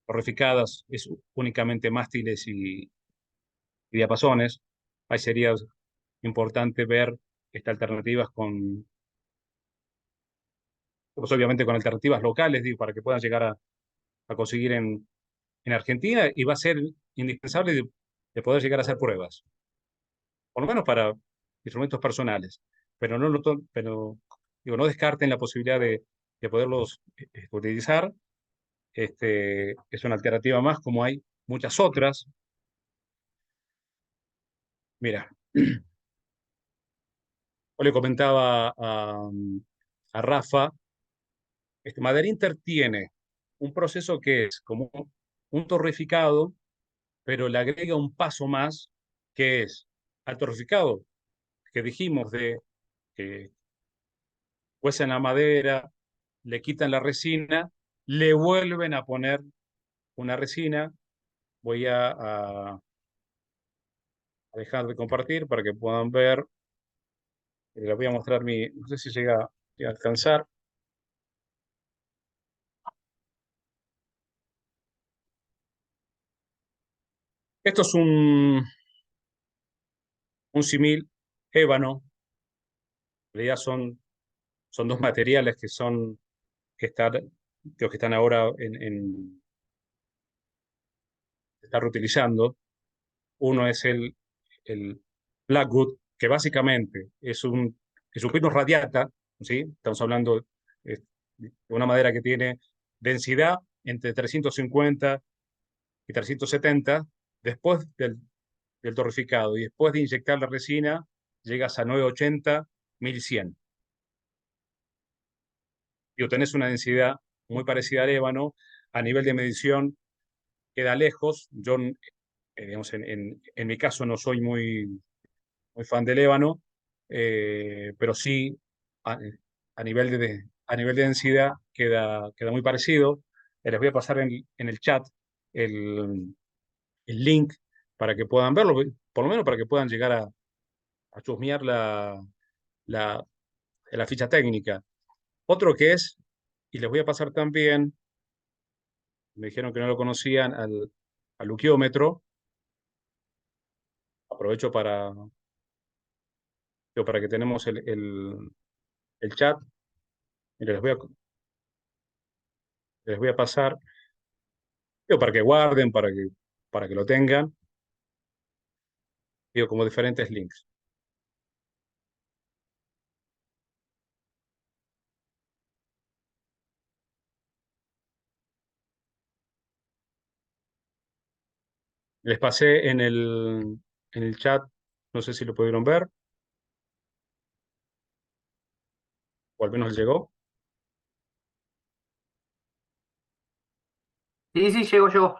torreficadas, es únicamente mástiles y diapasones. Ahí sería importante ver alternativas pues obviamente con alternativas locales, digo, para que puedan llegar a conseguir en Argentina, y va a ser indispensable de poder llegar a hacer pruebas, por lo menos para instrumentos personales, pero pero digo, no descarten la posibilidad de poderlos utilizar. Es una alternativa más, como hay muchas otras. Mira, yo le comentaba a Rafa, Madera Inter tiene un proceso que es como un torreficado, pero le agrega un paso más, que es al torreficado que dijimos de que cuecen la madera, le quitan la resina, le vuelven a poner una resina. Voy a dejar de compartir para que puedan ver. Les voy a mostrar no sé si llega a alcanzar. Esto es un símil ébano. En realidad son dos materiales que están, creo que están ahora se está reutilizando. Uno es el Blackwood, que básicamente es un Pinus radiata, ¿sí? Estamos hablando de una madera que tiene densidad entre 350 y 370. Después del torreficado y después de inyectar la resina, llegas a 980, 1100. Y obtenés una densidad muy parecida al ébano. A nivel de medición queda lejos. Yo, digamos, en mi caso no soy muy fan del ébano, pero sí a, a nivel de densidad queda muy parecido. Les voy a pasar en el chat el, el link para que puedan verlo, por lo menos para que puedan llegar a chusmear la ficha técnica. Otro que es, y les voy a pasar también, me dijeron que no lo conocían, al luquiómetro. Aprovecho para que tenemos el chat. Mira, les voy a pasar, para que guarden, para que lo tengan, como diferentes links. Les pasé en el chat, no sé si lo pudieron ver, o al menos les llegó. Sí, sí, llegó.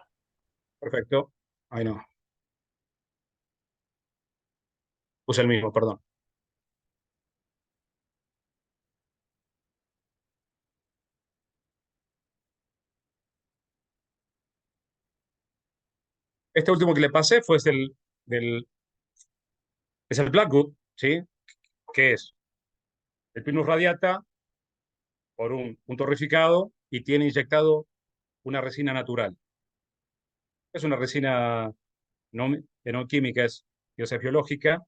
Perfecto. Ay, no. Puse el mismo, perdón. Este último que le pasé fue es el Blackwood, ¿sí? Que es el Pinus radiata por un torrificado y tiene inyectado una resina natural. Es una resina no química, es biológica.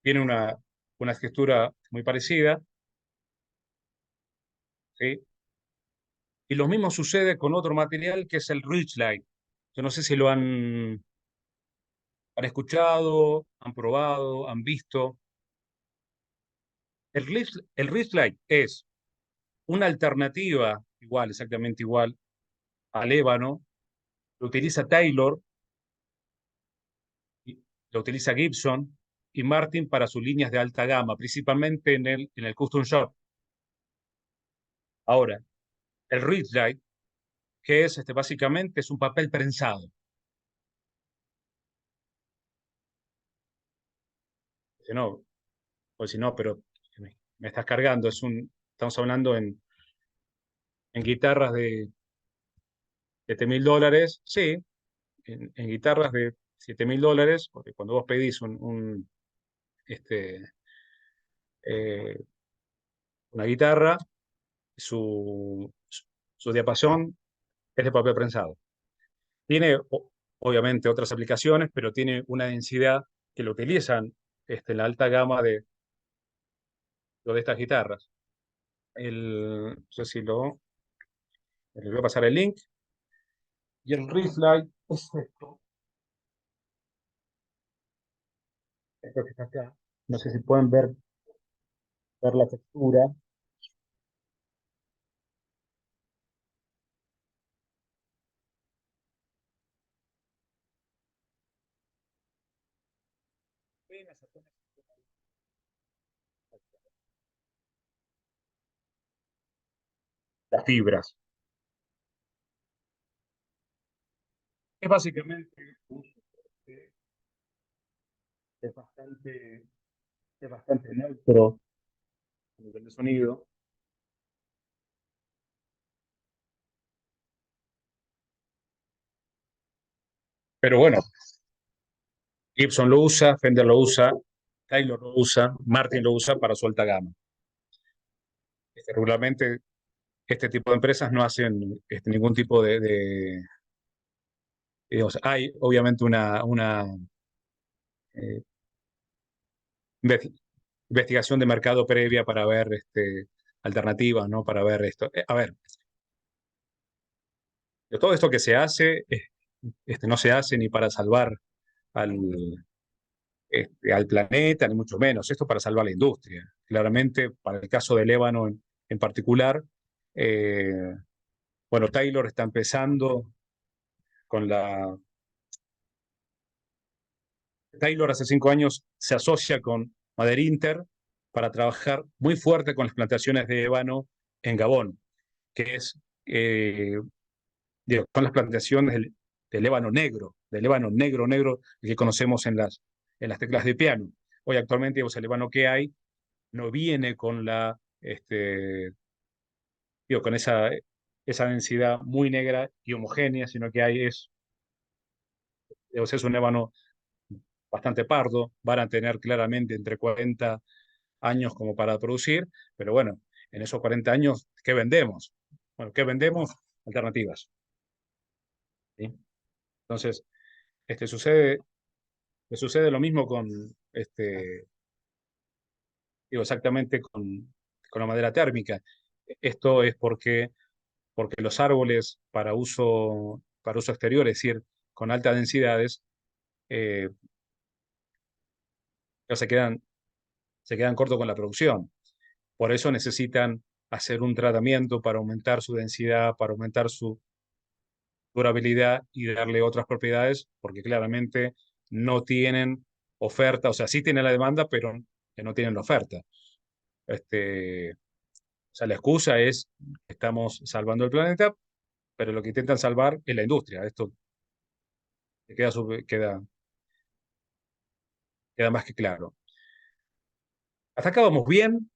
Tiene una textura muy parecida, ¿sí? Y lo mismo sucede con otro material que es el Richlite. Yo no sé si lo han escuchado, han probado, han visto. El Richlite es una alternativa, igual, exactamente igual, al ébano. Lo utiliza Taylor, lo utiliza Gibson y Martin para sus líneas de alta gama, principalmente en el Custom Shop. Ahora, el Ridgely, que es básicamente es un papel prensado. Dice, no, pues si no, pero me estás cargando. Estamos hablando en guitarras de $7.000, sí, en guitarras de $7.000, porque cuando vos pedís este, eh, una guitarra, su diapasón es de papel prensado. Tiene, obviamente, otras aplicaciones, pero tiene una densidad que lo utilizan en la alta gama de estas guitarras. No sé si les voy a pasar el link. Y el Rifflite es esto que está acá. No sé si pueden ver la textura. Las fibras. Es básicamente un soporte que es bastante neutro a nivel de sonido. Pero bueno, Gibson lo usa, Fender lo usa, Taylor lo usa, Martin lo usa para su alta gama. Regularmente este tipo de empresas no hacen ningún tipo digamos, hay obviamente una eh, investigación de mercado previa para ver alternativas, ¿no? Para ver esto. A ver, de todo esto que se hace, no se hace ni para salvar al, al planeta, ni mucho menos. Esto para salvar la industria. Claramente, para el caso del ébano en particular, eh, bueno, Taylor está empezando con la... Taylor hace 5 años se asocia con Mader Inter para trabajar muy fuerte con las plantaciones de ébano en Gabón, que es con las plantaciones del ébano negro, negro, el que conocemos en las teclas de piano. Hoy actualmente el ébano que hay no viene con con esa densidad muy negra y homogénea, sino que es un ébano bastante pardo, van a tener claramente entre 40 años como para producir, pero bueno, en esos 40 años, ¿qué vendemos? Bueno, ¿qué vendemos? Alternativas. ¿Sí? Entonces, sucede lo mismo exactamente con la madera térmica. Esto es porque los árboles para uso exterior, es decir, con altas densidades, eh, ya se quedan cortos con la producción. Por eso necesitan hacer un tratamiento para aumentar su densidad, para aumentar su durabilidad y darle otras propiedades, porque claramente no tienen oferta, o sea, sí tienen la demanda, pero que no tienen la oferta. O sea, la excusa es que estamos salvando el planeta, pero lo que intentan salvar es la industria. Esto queda más que claro. Hasta acá vamos bien,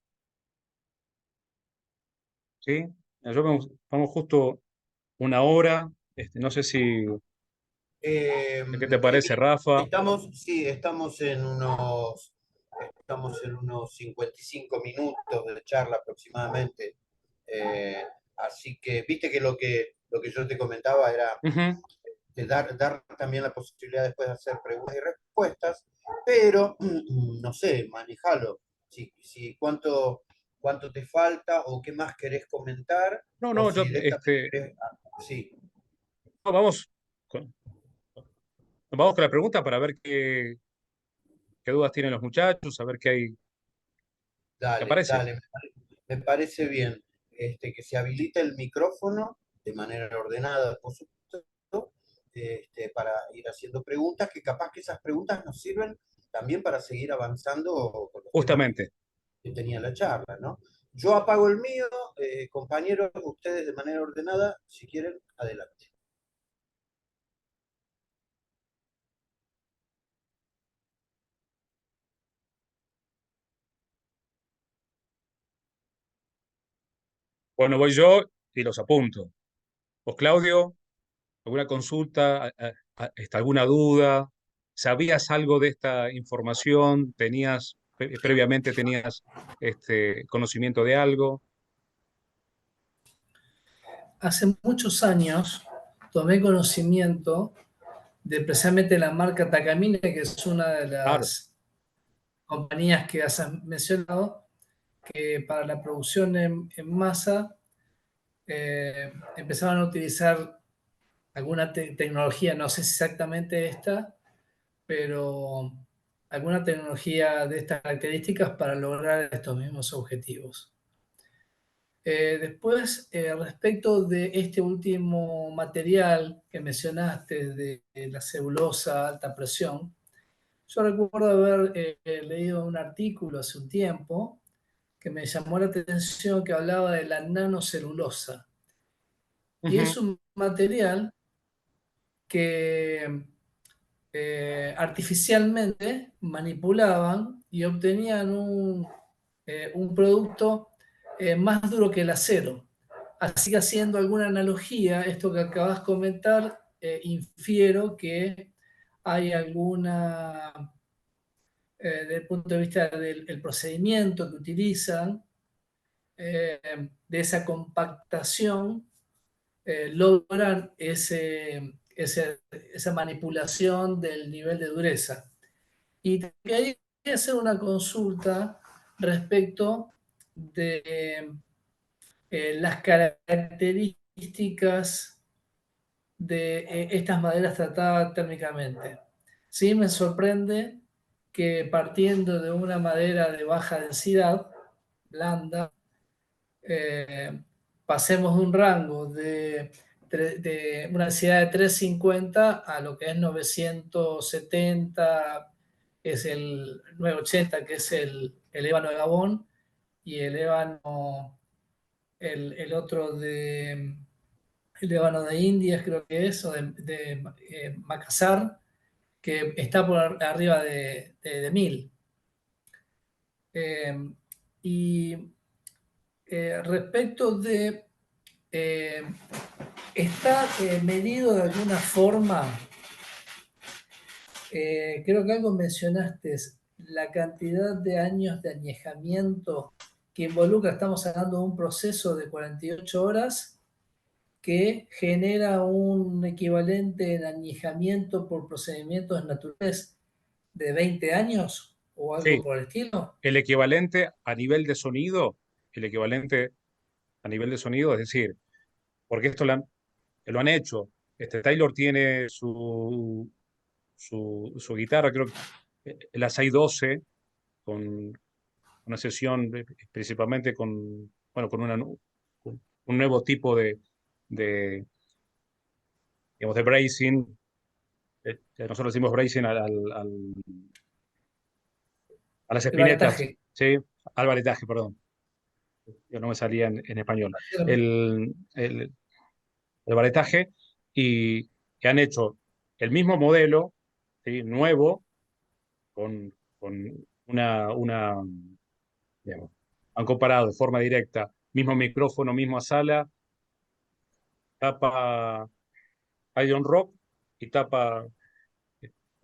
¿sí? Vamos justo una hora No sé si, Eh, ¿qué te parece, Rafa? sí, estamos en unos 55 minutos de charla aproximadamente. Eh, Así que, viste que lo que yo te comentaba era Ujú. de dar también la posibilidad después de hacer preguntas y respuestas, pero no sé, manejalo. Cuánto te falta o qué más querés comentar, No, o no, si directamente querés. Sí, no, vamos con la pregunta para ver qué dudas tienen los muchachos, a ver qué hay, ¿te dale, parece? dale, me parece bien. Que se habilite el micrófono de manera ordenada, por supuesto, para ir haciendo preguntas, que capaz que esas preguntas nos sirven también para seguir avanzando con los temas Justamente. que tenía la charla, ¿no? Yo apago el mío, compañeros, ustedes de manera ordenada, si quieren, adelante. Bueno, voy yo y los apunto. ¿Vos, Claudio, alguna consulta, alguna duda? ¿Sabías algo de esta información? Previamente tenías conocimiento de algo? Hace muchos años tomé conocimiento de precisamente la marca Takamine, que es una de Claro. las compañías que has mencionado, que para la producción en masa empezaban a utilizar alguna tecnología, no sé si exactamente esta, pero alguna tecnología de estas características para lograr estos mismos objetivos. Después, respecto de este último material que mencionaste, de la celulosa a alta presión, yo recuerdo haber leído un artículo hace un tiempo que me llamó la atención, que hablaba de la nanocelulosa. Y es Ujú. un material que artificialmente manipulaban y obtenían un producto más duro que el acero. Así que, haciendo alguna analogía, esto que acabas de comentar, infiero que hay alguna, desde el punto de vista del procedimiento que utilizan, de esa compactación, logran esa manipulación del nivel de dureza. Y quería hacer una consulta respecto de las características de estas maderas tratadas térmicamente. Sí, me sorprende que, partiendo de una madera de baja densidad, blanda, eh, pasemos de un rango de una densidad de 350 a lo que es 970, que es el 980, que es el ébano de Gabón, y el ébano, el otro el ébano de Indias, creo que es, o de Makassar, que está por arriba de 1000. Y respecto de, eh, ¿está medido de alguna forma? Creo que algo mencionaste, la cantidad de años de añejamiento que involucra. Estamos hablando de un proceso de 48 horas que genera un equivalente en añejamiento por procedimientos naturales de 20 años o algo Sí, por el estilo. el equivalente a nivel de sonido, el equivalente a nivel de sonido, es decir, porque lo han hecho. Taylor tiene su guitarra, creo que la 612, con una sesión principalmente bueno, con un nuevo tipo de, digamos, de bracing. Nosotros decimos bracing a las El espinetas, baretaje. ¿sí? Al varetaje, perdón. Yo no me salía en español. El varetaje, y que han hecho el mismo modelo, ¿sí? Nuevo, con digamos, han comparado de forma directa, mismo micrófono, misma sala, tapa Ion Rock y tapa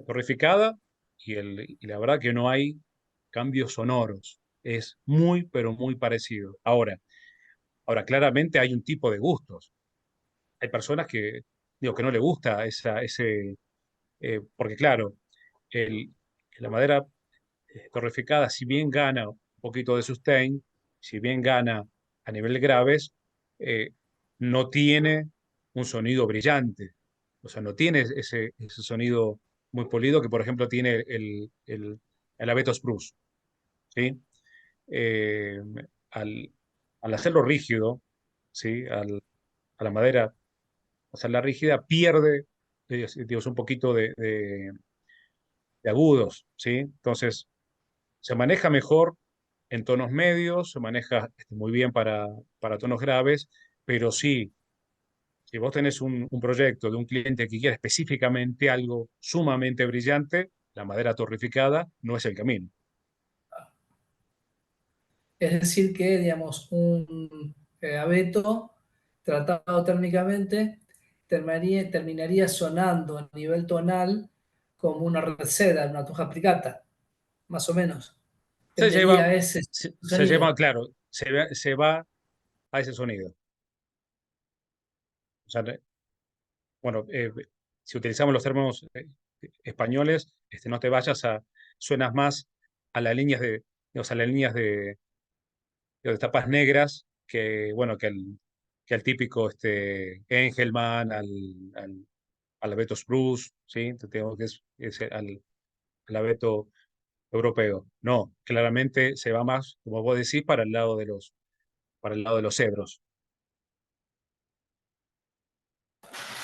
torrificada, y la verdad que no hay cambios sonoros. Es muy, pero muy parecido. Ahora, claramente hay un tipo de gustos. Hay personas que, digo, que no le gusta porque claro, el- la madera torreficada, si bien gana un poquito de sustain, si bien gana a nivel graves, eh, no tiene un sonido brillante. O sea, no tiene ese sonido muy polido que, por ejemplo, tiene el abeto spruce, ¿sí? Eh, al, al hacerlo rígido, ¿sí? A la madera, o sea, la rígida pierde, digamos, un poquito de agudos, ¿sí? Entonces, se maneja mejor en tonos medios, se maneja muy bien para tonos graves, pero sí, si vos tenés un proyecto de un cliente que quiere específicamente algo sumamente brillante, la madera torrificada no es el camino. Es decir, que, digamos, un abeto tratado térmicamente terminaría sonando a nivel tonal como una reseda, una tuja applicata, más o menos. Se lleva, Tendría ese se lleva, sonido. claro, se va a ese sonido. O sea, bueno, si utilizamos los términos españoles, no te vayas suenas más a las líneas o sea, las líneas de tapas negras que, bueno, que al típico Engelmann, al abeto spruce, ¿sí? Te digo que es al abeto europeo. No, claramente se va más, como vos decís, para el lado de los cedros.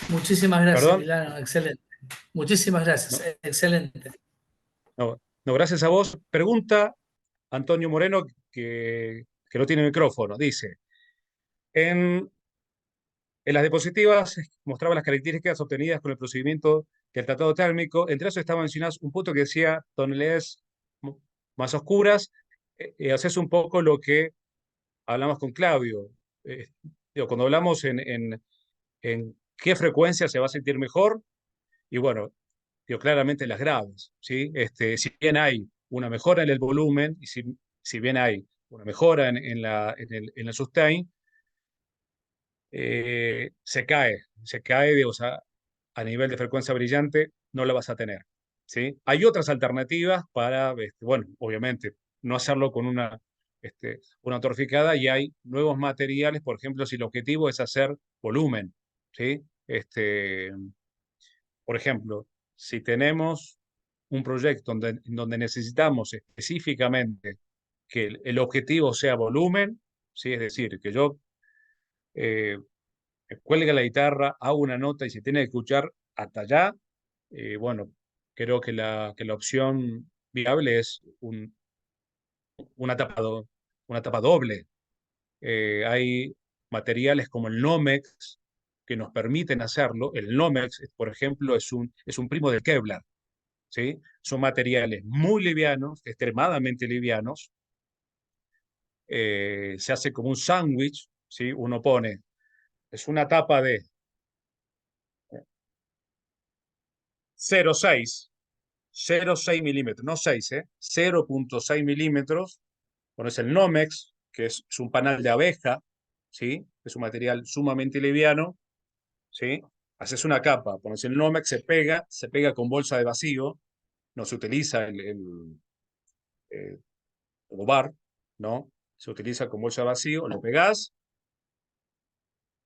Muchísimas gracias, ¿Perdón? Milano. Excelente. Muchísimas gracias. No, Excelente. no, gracias a vos. Pregunta Antonio Moreno, que no tiene micrófono. Dice, en, en las diapositivas mostraba las características obtenidas con el procedimiento del tratado térmico. Entre eso estaba mencionado un punto que decía tonalidades más oscuras. Haces un poco lo que hablamos con Claudio. Eh, cuando hablamos en qué frecuencia se va a sentir mejor, y bueno, claramente las graves, ¿sí? Si bien hay una mejora en el volumen, y si bien hay una mejora en el sustain, se cae, digamos, a nivel de frecuencia brillante, no la vas a tener, ¿sí? Hay otras alternativas para, bueno, obviamente, no hacerlo con una torficada, y hay nuevos materiales, por ejemplo, si el objetivo es hacer volumen, ¿sí? Por ejemplo, si tenemos un proyecto donde necesitamos específicamente que el objetivo sea volumen, ¿sí? Es decir, que yo eh, cuelgue la guitarra, hago una nota y se tiene que escuchar hasta allá, bueno, creo que la opción viable es una tapa, una tapa doble. Hay materiales como el Nomex que nos permiten hacerlo. El Nomex, por ejemplo, es un primo del Kevlar, ¿sí? Son materiales muy livianos, extremadamente livianos. Se hace como un sándwich, ¿sí? Uno pone, es una tapa de 0,6 milímetros, no 6, 0,6 milímetros. Pones el Nomex, que es un panal de abeja, ¿sí? Es un material sumamente liviano, ¿sí? Haces una capa, pones el Nomex, se pega con bolsa de vacío, no se utiliza eh, el bar, ¿no? Se utiliza con bolsa de vacío, lo pegás,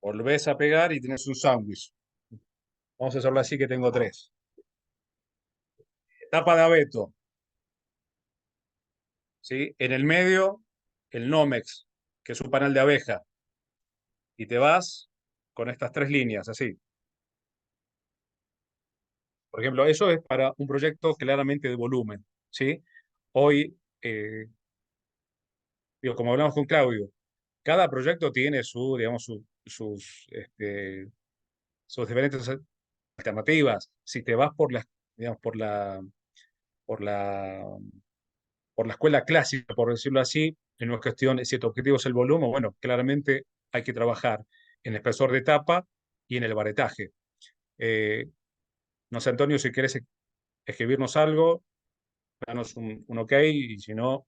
volvés a pegar y tienes un sándwich. Vamos a hacerlo así, que tengo tres. Tapa de abeto, ¿sí? En el medio, el Nomex, que es un panal de abeja, y te vas con estas tres líneas, así. Por ejemplo, eso es para un proyecto claramente de volumen, ¿sí? Hoy, digo, como hablamos con Claudio, cada proyecto tiene digamos, sus diferentes alternativas. Si te vas digamos, por la, por la escuela clásica, por decirlo así, en una cuestión, si tu objetivo es el volumen, bueno, claramente hay que trabajar en el espesor de tapa y en el baretaje. No sé, Antonio, si quieres escribirnos algo, danos un ok, y si no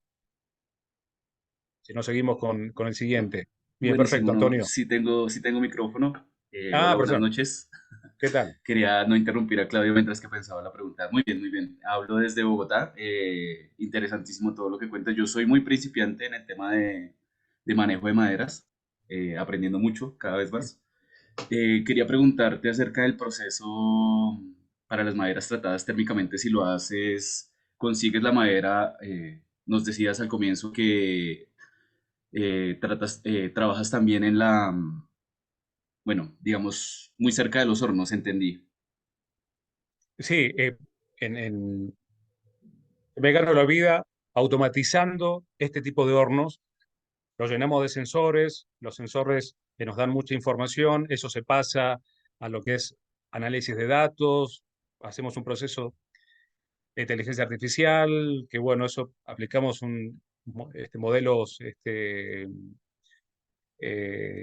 seguimos con el siguiente. Bien, perfecto, Buenísimo, ¿no? Antonio. Sí tengo micrófono. Ah, Hola, buenas perfecto. noches. ¿Qué tal? Quería no interrumpir a Claudio mientras que pensaba la pregunta. Muy bien, muy bien. Hablo desde Bogotá. Interesantísimo todo lo que cuentas. Yo soy muy principiante en el tema de manejo de maderas, aprendiendo mucho cada vez más. Quería preguntarte acerca del proceso para las maderas tratadas térmicamente. Si lo haces, consigues la madera, nos decías al comienzo que trabajas también en bueno, digamos, muy cerca de los hornos, entendí. Sí, me gano la vida automatizando este tipo de hornos. Los llenamos de sensores, los sensores que nos dan mucha información, eso se pasa a lo que es análisis de datos, hacemos un proceso de inteligencia artificial, que bueno, eso aplicamos modelos,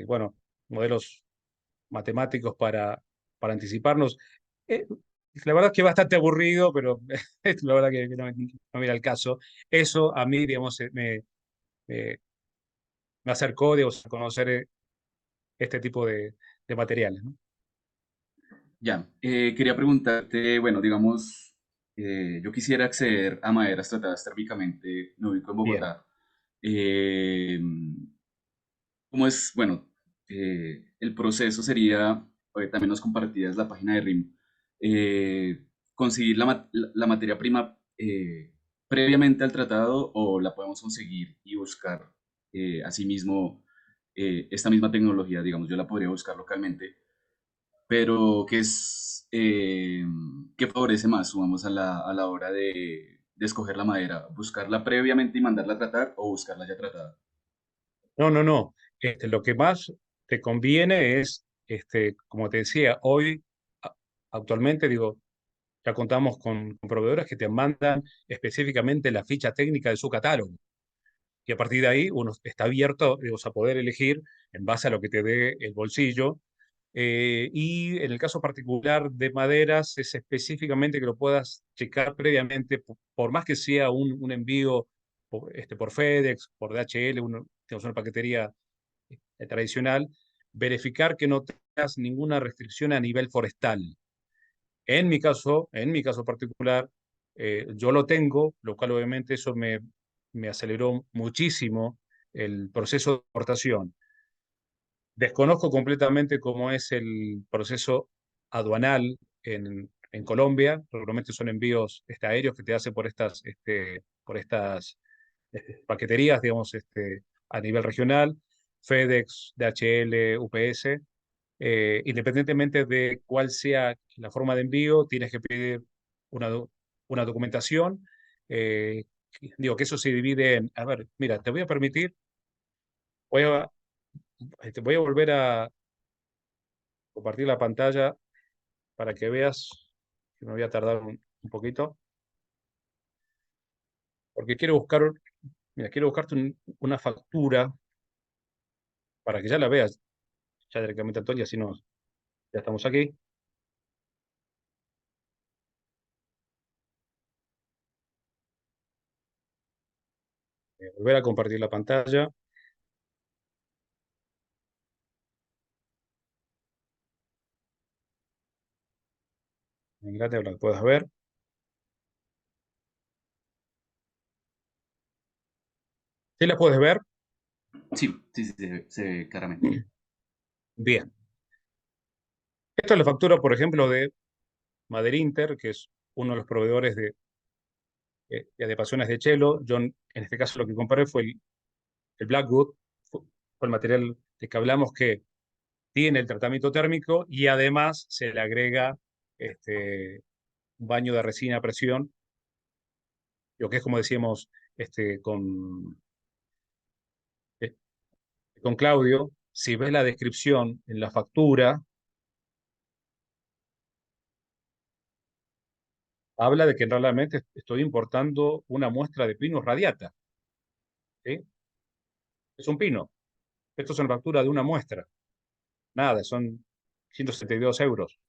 bueno, modelos matemáticos para anticiparnos. Eh, la verdad es que es bastante aburrido, pero la verdad que no mira el caso. Eso a mí, digamos, me, me acercó, digamos, a conocer este tipo de materiales, ¿no? Ya, quería preguntarte, bueno, digamos, yo quisiera acceder a maderas tratadas térmicamente, me ubico en Bien. Bogotá. Eh, ¿Cómo es? Bueno, el proceso sería, también nos compartías la página de RIM, conseguir la materia prima previamente al tratado o la podemos conseguir y buscar asimismo esta misma tecnología, digamos, yo la podría buscar localmente, pero ¿qué favorece más, vamos, a la hora de escoger la madera? ¿Buscarla previamente y mandarla a tratar o buscarla ya tratada? No, no, no. Lo que más te conviene es, como te decía, hoy, a- actualmente, digo, ya contamos con proveedores que te mandan específicamente la ficha técnica de su catálogo. Y a partir de ahí uno está abierto, digamos, a poder elegir en base a lo que te dé el bolsillo. Y en el caso particular de maderas, es específicamente que lo puedas checar previamente, por más que sea un envío por FedEx, por DHL, digamos, una paquetería tradicional, verificar que no tengas ninguna restricción a nivel forestal. En mi caso particular, yo lo tengo, lo cual obviamente eso me aceleró muchísimo el proceso de exportación. Desconozco completamente cómo es el proceso aduanal en Colombia. Normalmente son envíos aéreos que te hace por estas paqueterías, digamos, a nivel regional, FedEx, DHL, UPS. Independientemente de cuál sea la forma de envío, tienes que pedir una, una documentación. eh, Digo que eso se divide en, a ver, mira, te voy a permitir, voy a, voy a volver a compartir la pantalla para que veas, que me voy a tardar un poquito, porque quiero buscarte una factura para que ya la veas, ya directamente, Antonio, así ya estamos aquí. Volver a compartir la pantalla. En grande la puedas ver. ¿Sí la puedes ver? Sí, sí, sí, se ve claramente. Bien. Esta es la factura, por ejemplo, de Maderinter, que es uno de los proveedores de adecuaciones de chelo. Yo, en este caso, lo que compré fue el Blackwood, fue el material de que hablamos que tiene el tratamiento térmico y además se le agrega un baño de resina a presión, lo que es como decíamos este, con, eh, con Claudio. Si ves la descripción en la factura, habla de que realmente estoy importando una muestra de Pinus radiata, ¿sí? Es un pino. Esto es una factura de una muestra. Nada, son 172 euros.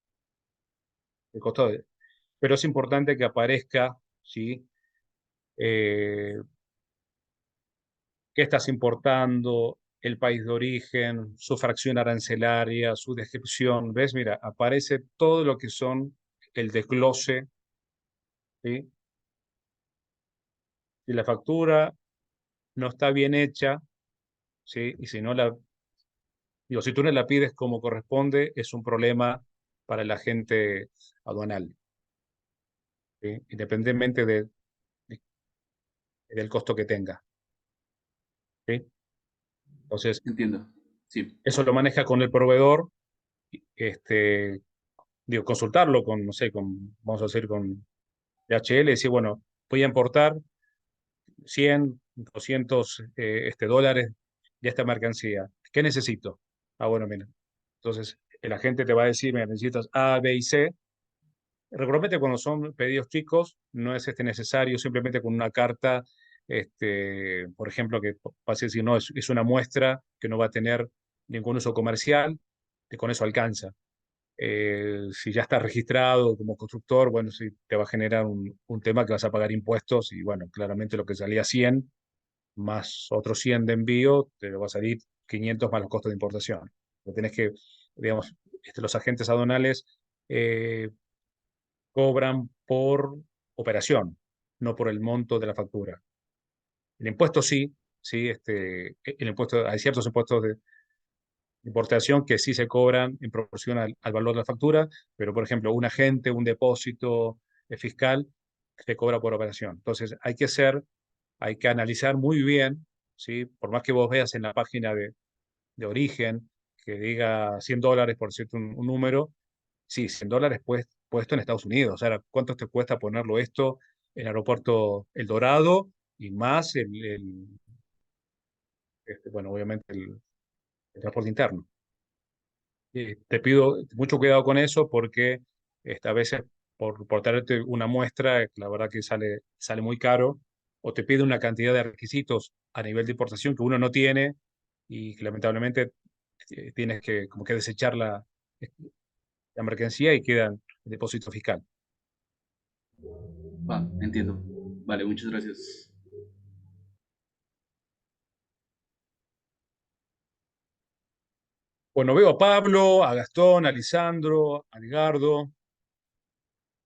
el costo pero es importante que aparezca, ¿sí? Qué estás importando, el país de origen, su fracción arancelaria, su descripción. ¿Ves? Mira, aparece todo lo que son el desglose, ¿sí? Si la factura no está bien hecha, ¿sí? Y si no digo, si tú no la pides como corresponde, es un problema para el agente aduanal, ¿sí? Independientemente del costo que tenga, ¿sí? Entonces, Entiendo. Sí, eso lo maneja con el proveedor, digo, consultarlo con, no sé, vamos a decir, con DHL, decir, bueno, voy a importar 100, 200 dólares de esta mercancía. ¿Qué necesito? Ah, bueno, mira. Entonces, el agente te va a decir, mira, necesitas A, B y C. Regularmente cuando son pedidos chicos, no es necesario, simplemente con una carta, por ejemplo, que pase a decir, no, es una muestra que no va a tener ningún uso comercial, que con eso alcanza. Si ya estás registrado como constructor, bueno, sí, te va a generar un tema que vas a pagar impuestos y bueno, claramente lo que salía 100 más otros 100 de envío, te va a salir 500 más los costos de importación. Lo tenés que, digamos, los agentes aduanales eh, cobran por operación, no por el monto de la factura. El impuesto sí, sí, el impuesto, hay ciertos impuestos de importación que sí se cobran en proporción al valor de la factura, pero por ejemplo, un agente, un depósito fiscal, se cobra por operación. Entonces, hay que analizar muy bien, ¿sí? Por más que vos veas en la página de origen que diga 100 dólares por cierto un número, sí, 100 dólares puesto en Estados Unidos. Ahora, ¿cuánto te cuesta ponerlo esto en el aeropuerto El Dorado y más bueno, obviamente el transporte interno? Te pido mucho cuidado con eso porque a veces por traerte una muestra, la verdad que sale muy caro, o te pide una cantidad de requisitos a nivel de importación que uno no tiene y que lamentablemente tienes que como que desechar la mercancía y queda en depósito fiscal. va, entiendo. Vale, muchas gracias. Bueno, veo a Pablo, a Gastón, a Lisandro, a Edgardo,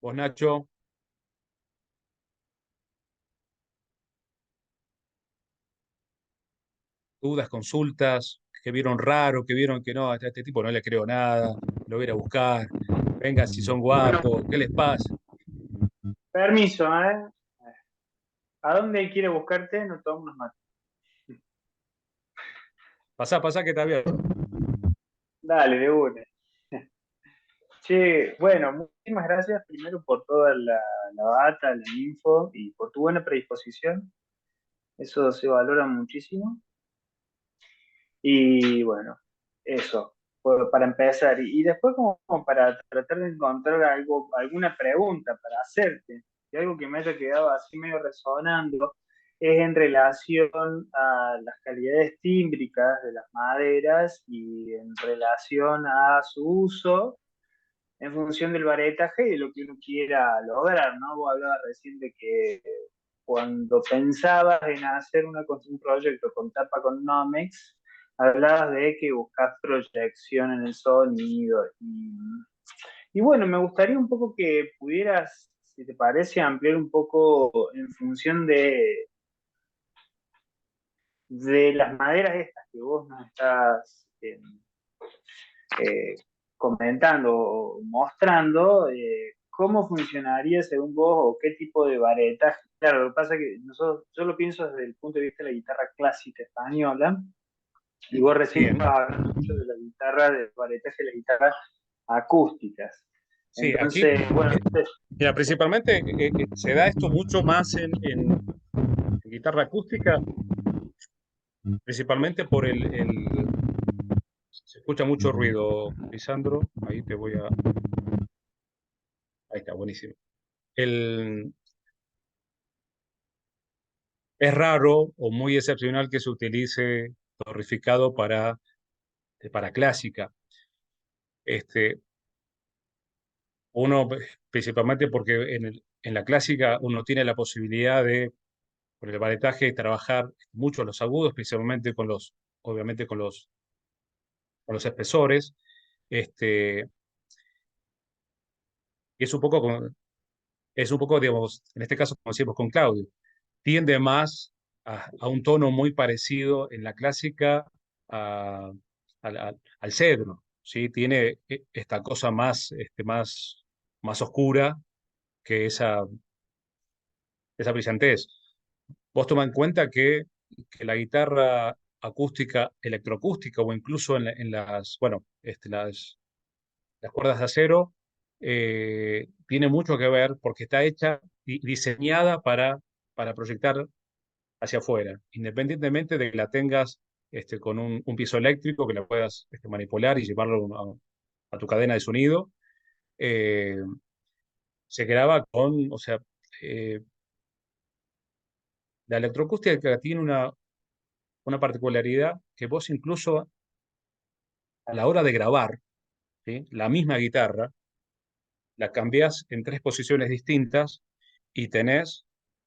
vos Nacho, dudas, consultas, que vieron raro, que vieron que no, a este tipo no le creo nada, lo voy a ir a buscar, vengan si son Bueno, guapos, ¿qué les pasa? permiso, ¿eh? ¿A dónde quiere buscarte? No tomamos unos mates. Pasá que está abierto. Dale, de una. Che, bueno, muchísimas gracias primero por toda la data, la info y por tu buena predisposición. Eso se valora muchísimo. Y bueno, eso, para empezar. Y después como para tratar de encontrar alguna pregunta para hacerte, y algo que me haya quedado así medio resonando, es en relación a las calidades tímbricas de las maderas y en relación a su uso en función del varetaje y de lo que uno quiera lograr, ¿no? Vos hablabas recién de que cuando pensabas en hacer un proyecto con tapa con Nomex, hablabas de que buscas proyección en el sonido. Y bueno, me gustaría un poco que pudieras, si te parece, ampliar un poco en función de las maderas estas que vos nos estás eh, comentando o mostrando cómo funcionaría según vos o qué tipo de varetaje. Claro, lo que pasa es que yo lo pienso desde el punto de vista de la guitarra clásica española y vos recién Bien. estabas hablando mucho de la guitarra, del varetaje de las guitarras acústicas. Sí, aquí, Entonces, bueno, mira, principalmente se da esto mucho más en guitarra acústica, principalmente por se escucha mucho ruido, Lisandro, ahí está, buenísimo. El, es raro o muy excepcional que se utilice torrificado para clásica. Este, Uno, principalmente porque en la clásica uno tiene la posibilidad de, por el baretaje, trabajar mucho los agudos, principalmente obviamente con los espesores. Este, y es un poco, digamos, en este caso, como decimos con Claudio, tiende más a un tono muy parecido en la clásica al cedro, ¿sí? Tiene esta cosa más oscura que esa brillantez. Vos toma en cuenta que la guitarra acústica, electroacústica o incluso bueno, las cuerdas de acero, tiene mucho que ver porque está hecha y diseñada para proyectar hacia afuera, independientemente de que la tengas con un piso eléctrico, que la puedas manipular y llevarlo a tu cadena de sonido. eh, Se graba o sea, eh, la electroacústica tiene una particularidad que vos incluso a la hora de grabar, ¿sí? La misma guitarra, la cambiás en tres posiciones distintas y tenés,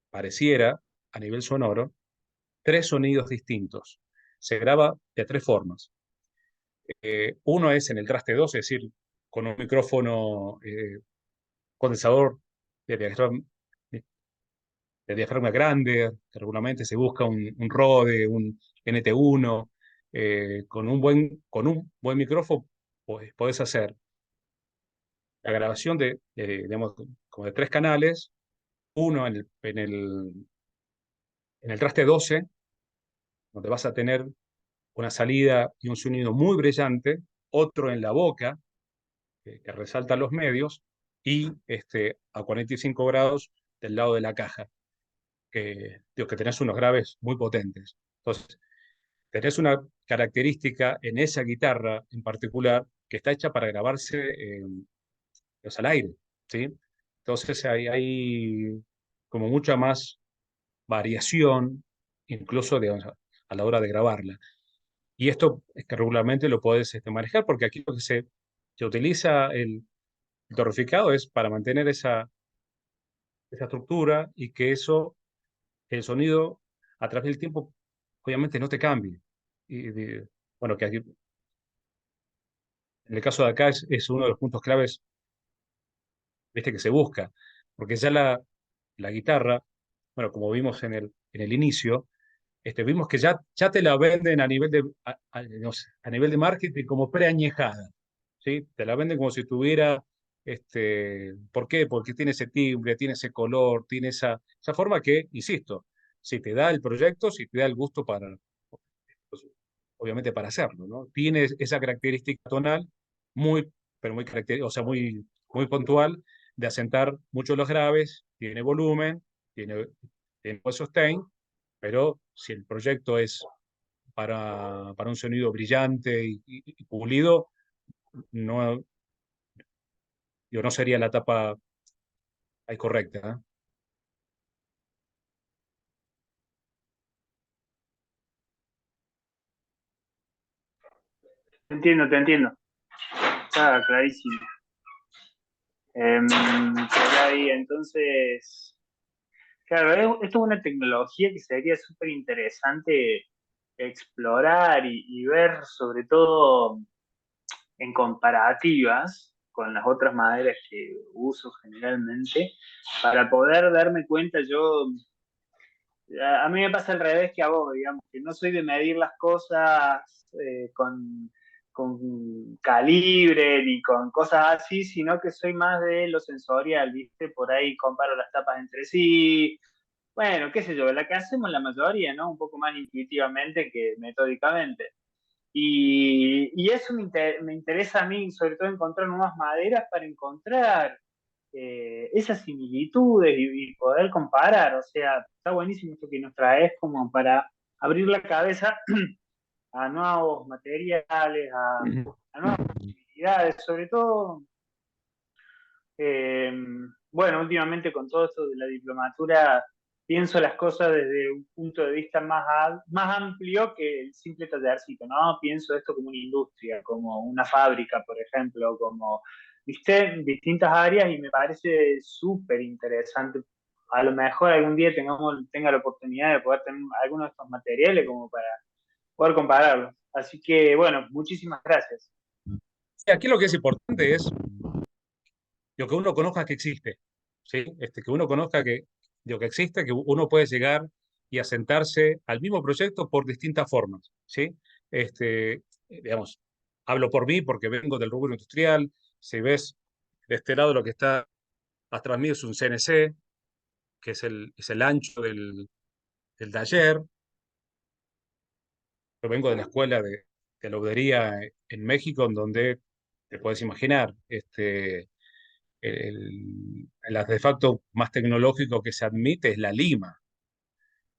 pareciera, a nivel sonoro, tres sonidos distintos. Se graba de tres formas. Uno es en el traste 2, es decir, con un micrófono condensador de diafragma, grande, que regularmente se busca un Rode, un NT1, con un buen micrófono pues, podés hacer la grabación digamos, como de tres canales, uno en el traste 12, donde vas a tener una salida y un sonido muy brillante, otro en la boca, que resalta los medios, y a 45 grados del lado de la caja, digo, que tenés unos graves muy potentes. Entonces, tenés una característica en esa guitarra en particular que está hecha para grabarse pues, al aire, ¿sí? Entonces hay como mucha más variación, incluso digamos, a la hora de grabarla. Y esto es que regularmente lo puedes manejar porque aquí lo que se utiliza el torrificado es para mantener esa estructura y que el sonido a través del tiempo obviamente no te cambie. Bueno, que aquí, en el caso de acá es uno de los puntos claves, ¿viste? Que se busca, porque ya la guitarra, bueno, como vimos en el inicio, vimos que ya te la venden no sé, a nivel de marketing como preañejada, ¿sí? Te la venden como si tuviera, ¿por qué? Porque tiene ese timbre, tiene ese color, tiene esa forma que, insisto, si te da el proyecto, si te da el gusto pues, obviamente para hacerlo, ¿no? Tiene esa característica tonal muy, pero muy característica, o sea, muy puntual de asentar mucho los graves, tiene volumen, tiene buen sustain, pero si el proyecto es para un sonido brillante y pulido, no, no sería la etapa ahí correcta, ¿eh? Te entiendo, te entiendo. Está clarísimo. Por ahí, entonces, claro, esto es una tecnología que sería súper interesante explorar y ver, sobre todo en comparativas con las otras maderas que uso generalmente, para poder darme cuenta yo, a mí me pasa al revés que a vos, digamos, que no soy de medir las cosas con calibre ni con cosas así, sino que soy más de lo sensorial, ¿viste? Por ahí comparo las tapas entre sí, bueno, qué sé yo, la que hacemos la mayoría, ¿no? Un poco más intuitivamente que metódicamente. Y eso me interesa a mí, sobre todo encontrar nuevas maderas para encontrar esas similitudes y poder comparar. O sea, está buenísimo esto que nos traes como para abrir la cabeza a nuevos materiales, a nuevas posibilidades, sobre todo, eh, bueno, últimamente con todo esto de la diplomatura, pienso las cosas desde un punto de vista más amplio que el simple tallercito, ¿no? Pienso esto como una industria, como una fábrica, por ejemplo, como viste, en distintas áreas y me parece súper interesante. A lo mejor algún día tenga la oportunidad de poder tener algunos de estos materiales como para poder compararlos. Así que, bueno, muchísimas gracias. Aquí lo que es importante es lo que uno conozca que existe, ¿sí? Que uno conozca que lo que existe, que uno puede llegar y asentarse al mismo proyecto por distintas formas, ¿sí? Digamos, hablo por mí porque vengo del rubro industrial. Si ves de este lado lo que está atrás mío es un CNC, que es el ancho del taller. Yo vengo de la escuela de laudería en México, en donde te puedes imaginar, el artefacto más tecnológico que se admite es la lima.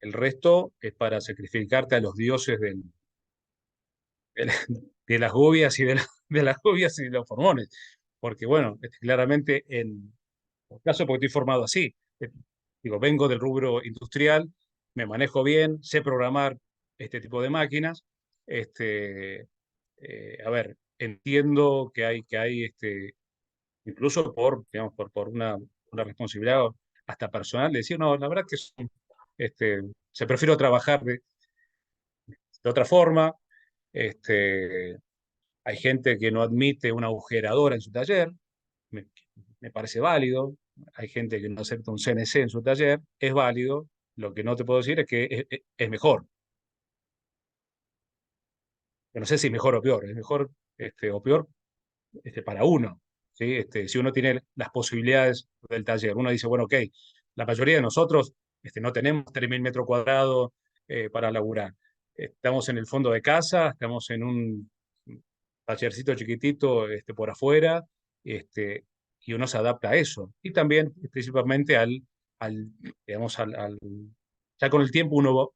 El resto es para sacrificarte a los dioses de, la- de las gobias y de las gobias y de los formones. Porque, bueno, claramente en el caso porque estoy formado así. Digo, vengo del rubro industrial, me manejo bien, sé programar este tipo de máquinas. A ver, entiendo que hay incluso digamos, por una responsabilidad hasta personal, de decir, no, la verdad que se prefiero trabajar de otra forma. Este, Hay gente que no admite una agujeradora en su taller, me, me parece válido. Hay gente que no acepta un CNC en su taller, es válido. Lo que no te puedo decir es que es mejor. Yo no sé si mejor o peor, es mejor o peor para uno, ¿sí? Si uno tiene las posibilidades del taller, uno dice, bueno, ok, la mayoría de nosotros no tenemos 3.000 metros cuadrados para laburar. Estamos en el fondo de casa, estamos en un tallercito chiquitito por afuera, y uno se adapta a eso. Y también principalmente al digamos, ya con el tiempo uno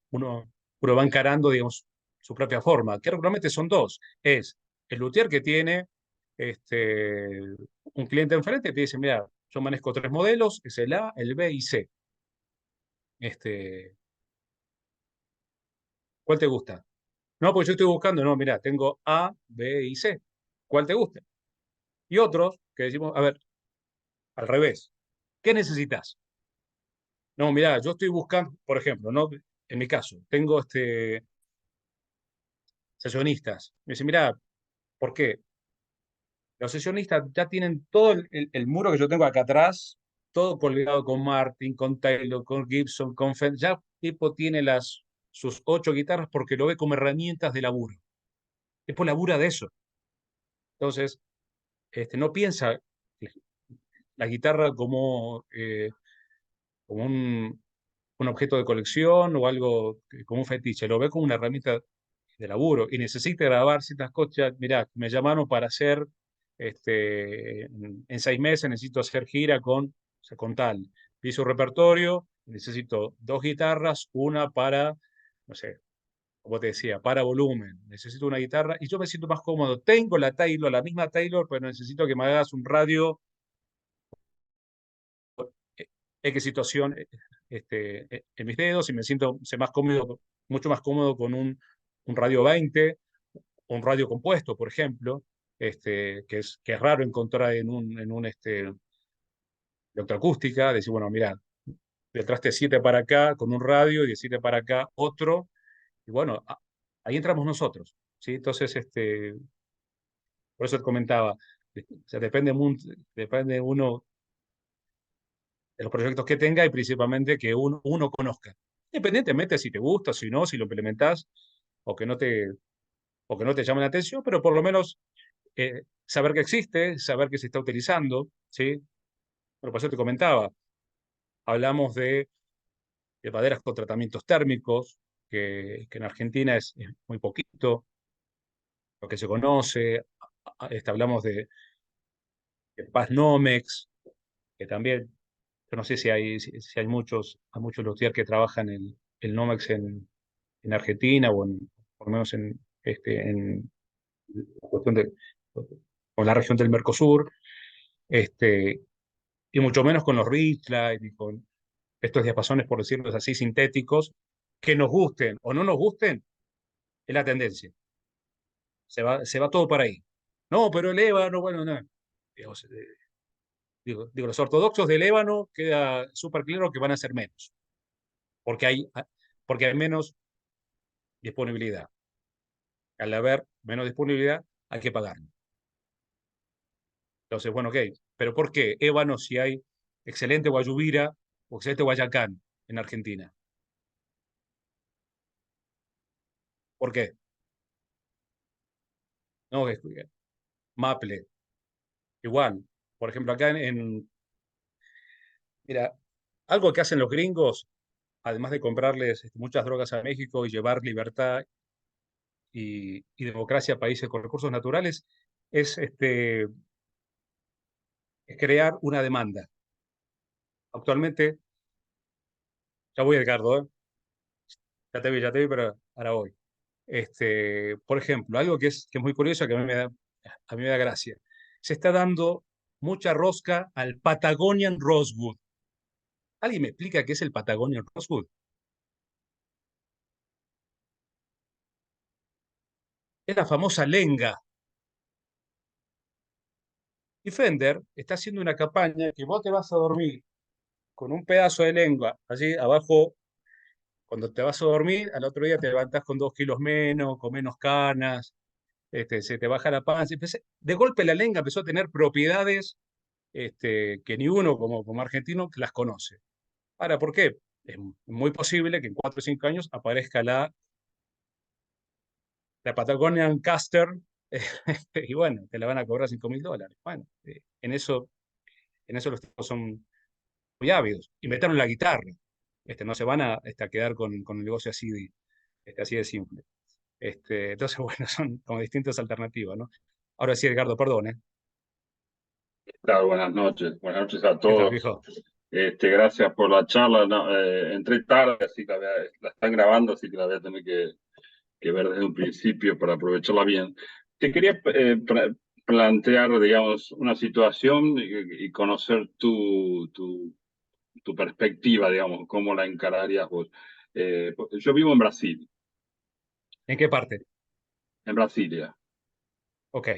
va encarando, digamos, su propia forma, que regularmente son dos. Es el luthier que tiene este, un cliente enfrente te dice, mira, yo manejo 3 modelos, es el A, el B y C. ¿Cuál te gusta? No, pues yo estoy buscando, no, mira, tengo A, B y C. ¿Cuál te gusta? Y otros que decimos, a ver, al revés, ¿qué necesitas? No, mira, yo estoy buscando, por ejemplo, ¿no? En mi caso, tengo sesionistas. Me dice, mira, ¿por qué? Los sesionistas ya tienen todo el muro que yo tengo acá atrás, todo colgado con Martin, con Taylor, con Gibson, con Fender. Ya el tipo tiene sus 8 guitarras porque lo ve como herramientas de laburo. Después labura de eso. Entonces, no piensa la guitarra como un objeto de colección o algo como un fetiche. Lo ve como una herramienta de laburo y necesita grabar ciertas cosas. Mirá, me llamaron para hacer, en 6 meses necesito hacer gira o sea, con tal. Piso repertorio, necesito 2 guitarras, una para, no sé, como te decía, para volumen. Necesito una guitarra y yo me siento más cómodo. Tengo la Taylor, la misma Taylor, pero necesito que me hagas un radio, X situación, en mis dedos y me siento más cómodo, mucho más cómodo con un radio 20 un radio compuesto, por ejemplo, que es raro encontrar en un electroacústica, decir, bueno, mira, del traste 7 para acá con un radio y de 7 para acá otro, y bueno, ahí entramos nosotros, ¿sí? Entonces, por eso te comentaba, o sea, depende uno de los proyectos que tenga y principalmente que uno conozca, independientemente si te gusta, si no, si lo implementás o que no te, o que no te llame la atención, pero por lo menos saber que existe, saber que se está utilizando, ¿sí? Bueno, por eso te comentaba, hablamos de maderas con tratamientos térmicos, que en Argentina es muy poquito lo que se conoce. Hablamos de Paz Nomex, que también, yo no sé si hay muchos luthiers que trabajan el Nomex en Argentina o por lo menos en la cuestión con la región del Mercosur, y mucho menos con los Richline y con estos diapasones, por decirlo así, sintéticos, que nos gusten o no nos gusten, es la tendencia. Se va todo para ahí. No, pero el ébano, bueno, no. digamos, digo, los ortodoxos del ébano queda súper claro que van a ser menos, porque hay menos disponibilidad. Al haber menos disponibilidad, hay que pagar. Entonces, bueno, ok, pero ¿por qué ébano si hay excelente guayubira o excelente guayacán en Argentina? ¿Por qué? No, maple, igual. Por ejemplo, acá mira, algo que hacen los gringos, además de comprarles muchas drogas a México y llevar libertad y democracia a países con recursos naturales, es, es crear una demanda. Actualmente, ya voy, Edgardo, ¿eh? Ya te vi, pero ahora voy. Por ejemplo, algo que es muy curioso, que a mí me da gracia. Se está dando mucha rosca al Patagonian Rosewood. ¿Alguien me explica qué es el Patagonian Rosewood? Es la famosa lenga. Y Fender está haciendo una campaña que vos te vas a dormir con un pedazo de lengua allí abajo. Cuando te vas a dormir, al otro día te levantás con 2 kilos menos, con menos canas, se te baja la panza. De golpe la lenga empezó a tener propiedades que ni uno como argentino las conoce. Ahora, ¿por qué? Es muy posible que en 4 o 5 años aparezca la Patagonian Caster y bueno, te la van a cobrar $5.000. Bueno, en eso los tipos son muy ávidos. Inventaron la guitarra. No se van a quedar con el negocio así de simple. Entonces, bueno, son como distintas alternativas, ¿no? Ahora sí, Edgardo, perdón, ¿eh? Claro, buenas noches a ¿Qué tal, todos. viejo? Gracias por la charla. No, entré tarde, así que la están grabando, así que la voy a tener que ver desde un principio para aprovecharla bien. Te quería plantear, digamos, una situación y conocer tu perspectiva, digamos, cómo la encararías vos. Yo vivo en Brasil, ¿En qué parte? en Brasilia. Ok,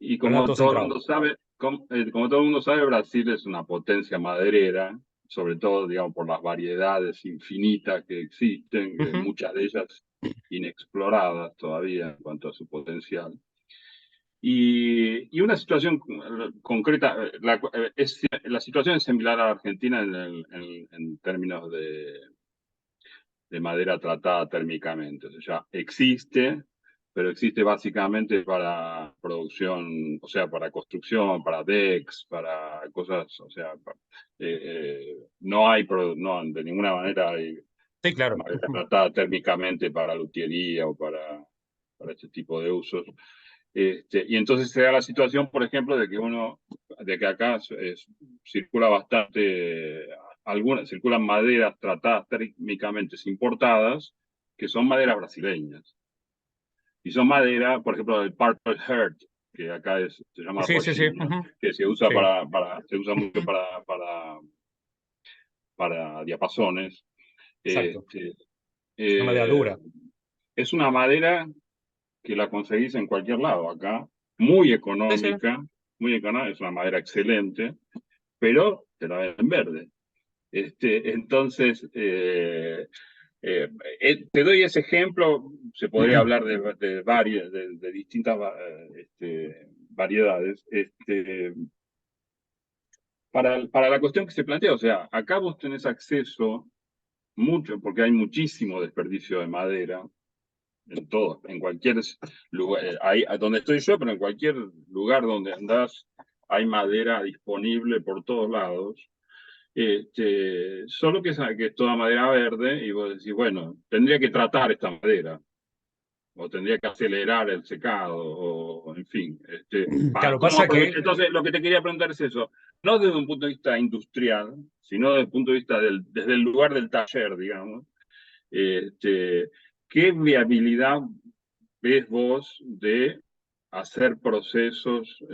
Y como Renato todo el Central. mundo sabe, como todo el mundo sabe, Brasil es una potencia maderera, sobre todo, digamos, por las variedades infinitas que existen, Ujú. muchas de ellas inexploradas todavía en cuanto a su potencial. Y una situación concreta, la situación es similar a la Argentina en términos de madera tratada térmicamente. O sea, existe, pero existe básicamente para producción, o sea, para construcción, para decks, para cosas, o sea, no hay, no, de ninguna manera hay Sí, claro. madera tratada térmicamente para luthiería o para este tipo de usos. Y entonces se da la situación, por ejemplo, de que acá circula bastante, circulan maderas tratadas térmicamente importadas, que son maderas brasileñas. Y son madera, por ejemplo, del Purple Heart, que acá se llama Sí, sí, sí. Rojin, ¿no? Ujú. Que se usa Sí. se usa mucho Ujú. para diapasones. Exacto. Este, Es una madera eh, dura. es una madera que la conseguís en cualquier lado acá, Sí, sí. muy económica, es una madera excelente, pero te la venden verde. Entonces, te doy ese ejemplo, se podría hablar de distintas variedades. Para la cuestión que se plantea, o sea, acá vos tenés acceso mucho, porque hay muchísimo desperdicio de madera, en todo, en cualquier lugar, ahí donde estoy yo, pero en cualquier lugar donde andás, hay madera disponible por todos lados. Solo que es toda madera verde, y vos decís, bueno, tendría que tratar esta madera, o tendría que acelerar el secado, o en fin. Claro, ¿Cómo pasa aprovechar? que, Entonces, lo que te quería preguntar es eso, no desde un punto de vista industrial, sino desde el punto de vista desde el lugar del taller, digamos. ¿Qué viabilidad ves vos de hacer procesos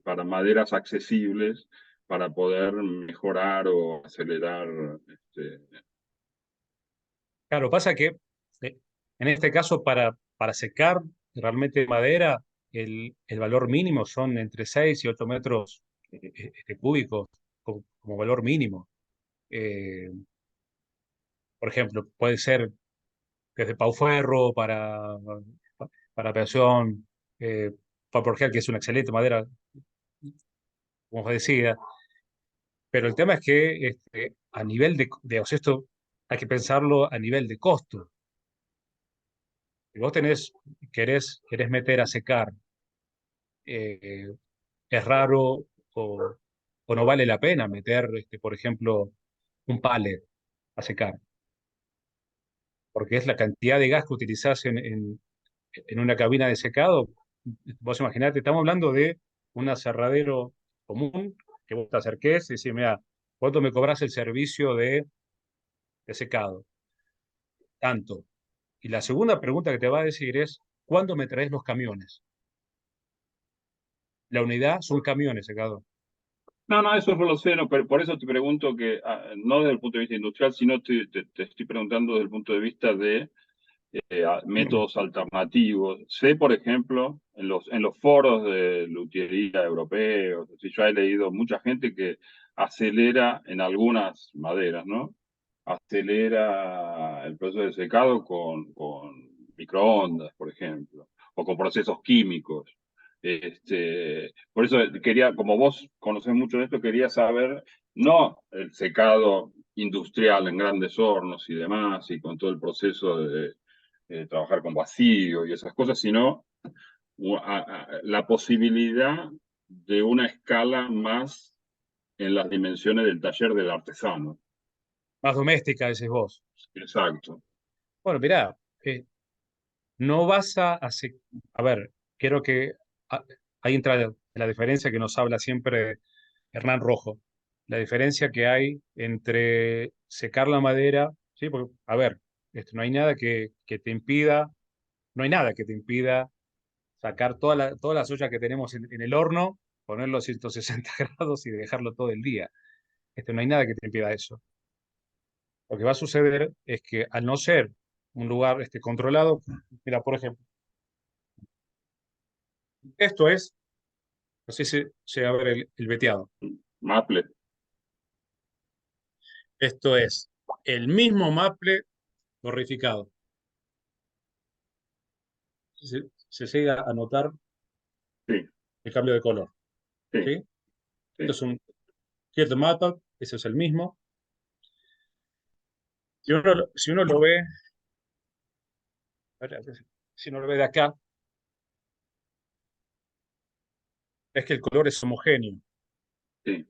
para maderas accesibles para poder mejorar o acelerar? claro, pasa que en este caso para secar realmente madera el valor mínimo son entre 6 y 8 metros cúbicos como valor mínimo. Por ejemplo, puede ser desde pauferro para aviación, Fabergé, que es una excelente madera, como os decía. Pero el tema es que a nivel o sea, esto hay que pensarlo a nivel de costo. Si vos querés meter a secar, eh, es raro o no vale la pena meter, por ejemplo, un pallet a secar, porque es la cantidad de gas que utilizás en una cabina de secado. Vos imaginate, estamos hablando de un aserradero común, que vos te acerques y decís, mira, ¿cuánto me cobras el servicio de secado? Tanto. Y la segunda pregunta que te va a decir es, ¿cuándo me traes los camiones? La unidad son camiones secados. No, no, eso no lo sé, no, pero por eso te pregunto que, no desde el punto de vista industrial, sino te estoy preguntando desde el punto de vista de métodos alternativos. Sé, por ejemplo, en los foros de luthiería europeos, yo he leído mucha gente que acelera en algunas maderas, ¿no? Acelera el proceso de secado con microondas, por ejemplo, o con procesos químicos. Por eso quería, como vos conocés mucho de esto, quería saber, no el secado industrial en grandes hornos y demás, y con todo el proceso de trabajar con vacío y esas cosas, sino la posibilidad de una escala más en las dimensiones del taller del artesano. Más doméstica, decís vos. Exacto. Bueno, mirá, no vas a hacer... A ver, quiero que... ahí entra la diferencia que nos habla siempre Hernán Rojo. La diferencia que hay entre secar la madera, ¿sí? Porque, a ver, no hay nada que te impida, no hay nada que te impida sacar toda la soya que tenemos en el horno, ponerlo a 160 grados y dejarlo todo el día. No hay nada que te impida eso. Lo que va a suceder es que al no ser un lugar controlado, mira, por ejemplo, esto es, así se va a ver el veteado. Maple. Esto es el mismo maple torrificado. Se llega a notar Sí, el cambio de color. sí, ¿Sí? sí. Esto es un Fiat Maple, ese es el mismo. Si uno lo ve, a ver, si uno lo ve de acá, es que el color es homogéneo. Sí.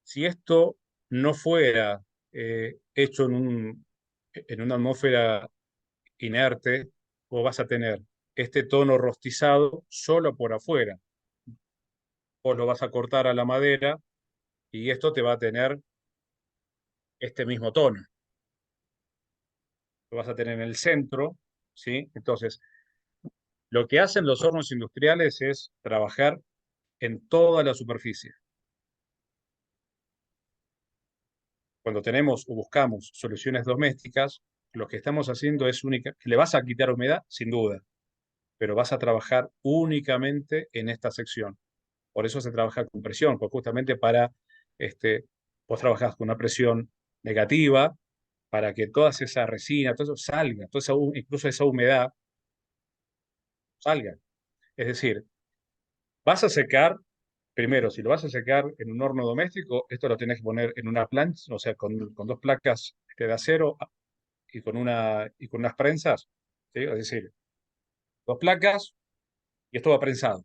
Si esto no fuera hecho en una atmósfera inerte, vos vas a tener este tono rostizado solo por afuera. Vos lo vas a cortar a la madera y esto te va a tener este mismo tono. Lo vas a tener en el centro, ¿sí? Entonces, lo que hacen los hornos industriales es trabajar en toda la superficie. Cuando tenemos o buscamos soluciones domésticas, lo que estamos haciendo es única, que le vas a quitar humedad, sin duda, pero vas a trabajar únicamente en esta sección. Por eso se trabaja con presión, porque justamente vos trabajás con una presión negativa para que toda esa resina, todo eso salga, incluso esa humedad salga. Es decir, vas a secar, primero, si lo vas a secar en un horno doméstico, esto lo tenés que poner en una plancha, o sea, con dos placas de acero y con unas prensas, ¿sí? Es decir, dos placas y esto va prensado,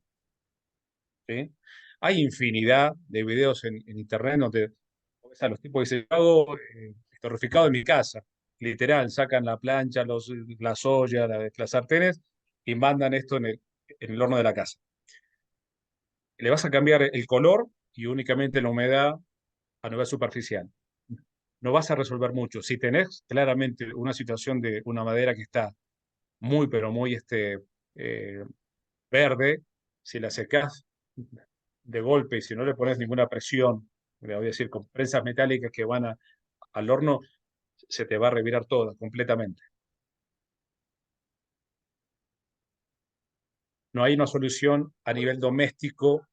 ¿sí? Hay infinidad de videos en internet donde ves a los tipos que dicen, yo hago torreficado en mi casa. Literal, sacan la plancha, las ollas, las sartenes y mandan esto en el horno de la casa. Le vas a cambiar el color y únicamente la humedad a nivel superficial. No vas a resolver mucho. Si tenés claramente una situación de una madera que está muy, pero muy eh, verde, si la secás de golpe y si no le pones ninguna presión, le voy a decir con prensas metálicas que van al horno, se te va a revirar toda completamente. no hay una solución a nivel doméstico